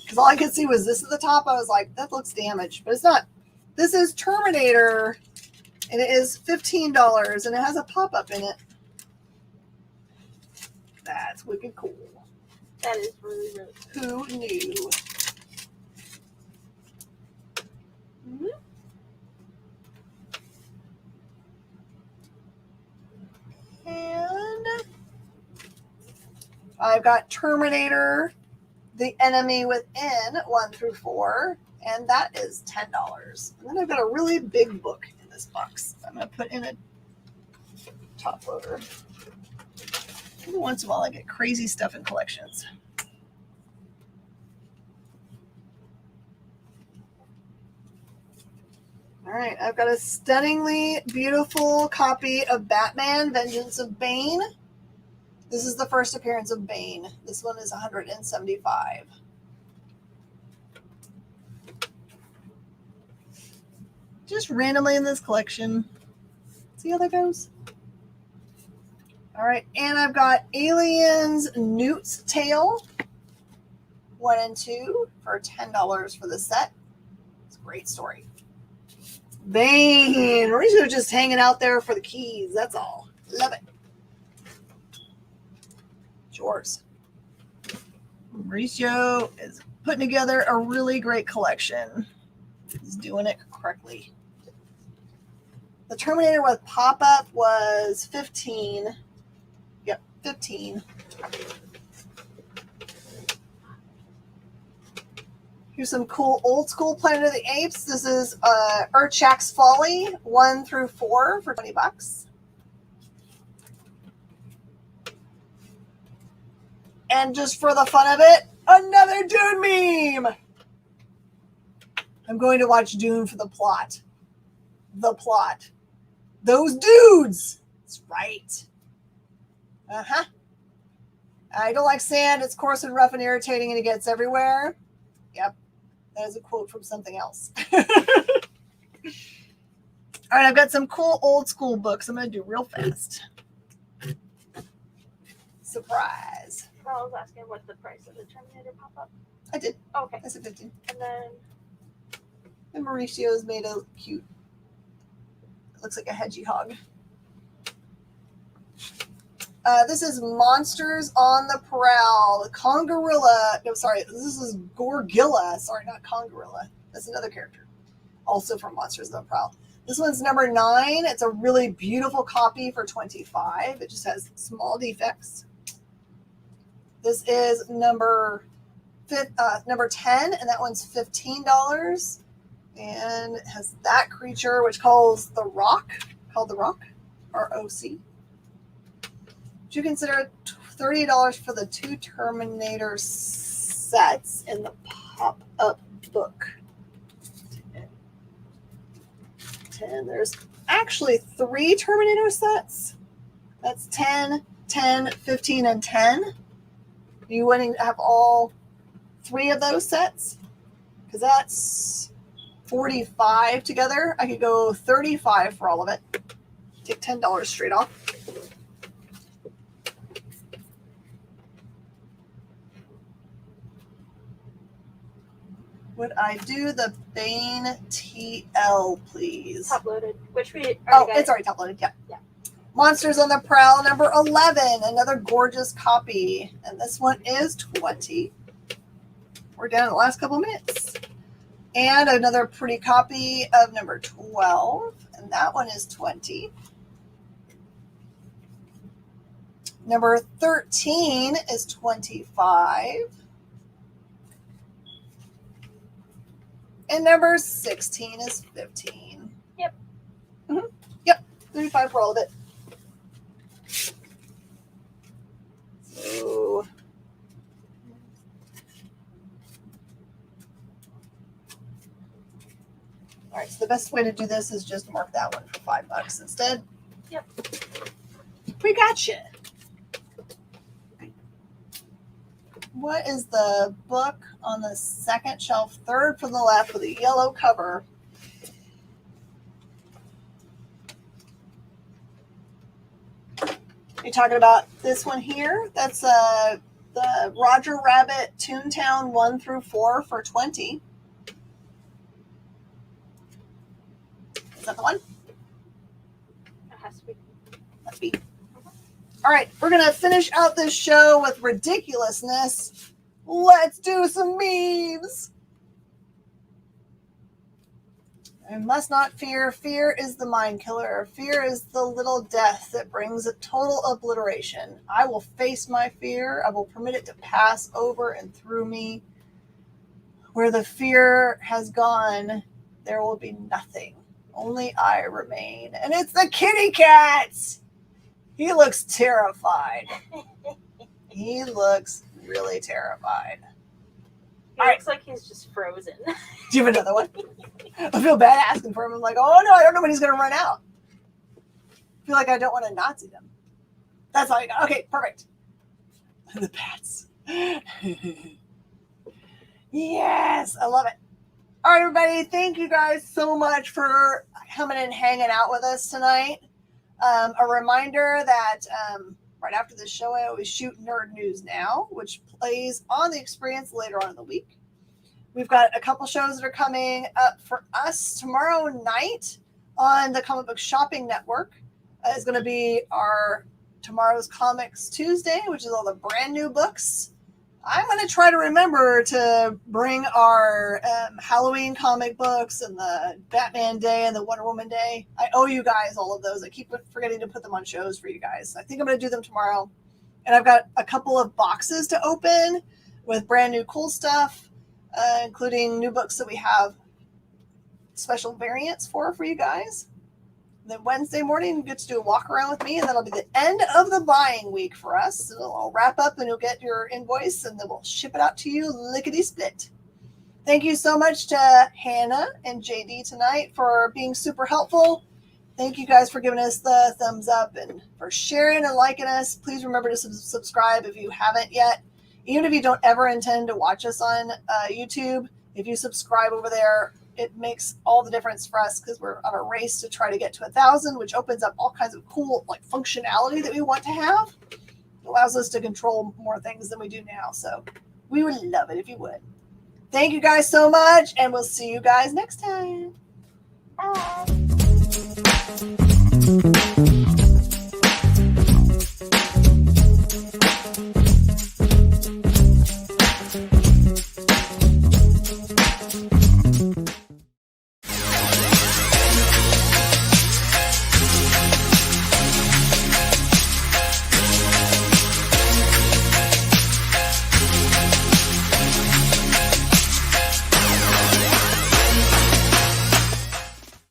Because all I could see was this at the top. I was like, that looks damaged. But it's not. This is Terminator, and it is $15, and it has a pop-up in it. That's wicked cool. That is really, really cool. Who knew? Mm-hmm. And I've got Terminator, The Enemy Within, 1 through 4, and that is $10. And then I've got a really big book in this box. I'm going to put in a top loader. Every once in a while, I get crazy stuff in collections. All right, I've got a stunningly beautiful copy of Batman, Vengeance of Bane. This is the first appearance of Bane. This one is $175. Just randomly in this collection. See how that goes? All right, and I've got Aliens Newt's Tale, 1 and 2 for $10 for the set. It's a great story. Bane. Mauricio just hanging out there for the keys. That's all. Love it. It's yours. Mauricio is putting together a really great collection. He's doing it correctly. The Terminator with pop-up was $15. Yep, $15. Here's some cool old school Planet of the Apes. This is Urchak's Folly, 1 through 4 for $20. And just for the fun of it, another Dune meme. I'm going to watch Dune for the plot. The plot. Those dudes. That's right. Uh-huh. I don't like sand. It's coarse and rough and irritating and it gets everywhere. Yep. That is a quote from something else. All right, I've got some cool old school books I'm going to do real fast. Surprise. I was asking what the price of the Terminator pop-up. I did. Oh, okay. I said 15. And then... And Mauricio's made a cute... It looks like a hedgehog. This is Monsters on the Prowl. Congorilla. No, sorry. This is Gorgilla. Sorry, not Congorilla. That's another character. Also from Monsters on the Prowl. This one's number 9. It's a really beautiful copy for $25. It just has small defects. This is number 10, and that one's $15. And it has that creature, which called the Rock, R-O-C. Would you consider $30 for the 2 Terminator sets in the pop-up book? 10. There's actually 3 Terminator sets. That's 10, 10, 15, and 10. Are you wanting to have all 3 of those sets? Because that's $45 together. I could go $35 for all of it. Take $10 straight off. Would I do the Bane TL, please? Top loaded, which we already Oh, got. it's already top loaded. Yeah. Yeah. Monsters on the Prowl, number 11. Another gorgeous copy. And this one is $20. We're down in the last couple minutes. And another pretty copy of number 12. And that one is $20. Number 13 is $25. And number 16 is $15. Yep. Mm-hmm. Yep. $35 for all of it. So all right, so the best way to do this is just mark that one for $5 instead. Yep. We got you. What is the book on the second shelf, third from the left with a yellow cover? You're talking about this one here? That's the Roger Rabbit Toontown 1 through 4 for $20. Is that the one? It has to be. Must be. All right, we're going to finish out this show with ridiculousness. Let's do some memes. I must not fear. Fear is the mind killer. Fear is the little death that brings a total obliteration. I will face my fear. I will permit it to pass over and through me. Where the fear has gone, there will be nothing. Only I remain. And it's the kitty cat! He looks terrified. He looks really terrified. He looks like he's just frozen. Do you have another one? I feel bad asking for him. I'm like, oh no, I don't know when he's going to run out. I feel like I don't want to Nazi them. That's all you got. Okay, perfect. The bats. Yes, I love it. All right, everybody. Thank you guys so much for coming and hanging out with us tonight. A reminder that right after the show, I always shoot Nerd News Now, which plays on the experience later on in the week. We've got a couple shows that are coming up for us tomorrow night on the Comic Book Shopping Network. Is going to be our tomorrow's Comics Tuesday, which is all the brand new books. I'm going to try to remember to bring our Halloween comic books and the Batman Day and the Wonder Woman Day. I owe you guys all of those. I keep forgetting to put them on shows for you guys. I think I'm going to do them tomorrow. And I've got a couple of boxes to open with brand new cool stuff, including new books that we have special variants for you guys. Then Wednesday morning, you get to do a walk around with me, and that'll be the end of the buying week for us. It'll all wrap up, and you'll get your invoice, and then we'll ship it out to you lickety-split. Thank you so much to Hannah and JD tonight for being super helpful. Thank you guys for giving us the thumbs up and for sharing and liking us. Please remember to subscribe if you haven't yet. Even if you don't ever intend to watch us on YouTube, if you subscribe over there, it makes all the difference for us because we're on a race to try to get to 1,000, which opens up all kinds of cool functionality that we want to have. It allows us to control more things than we do now. So we would love it if you would. Thank you guys so much, and we'll see you guys next time. Bye.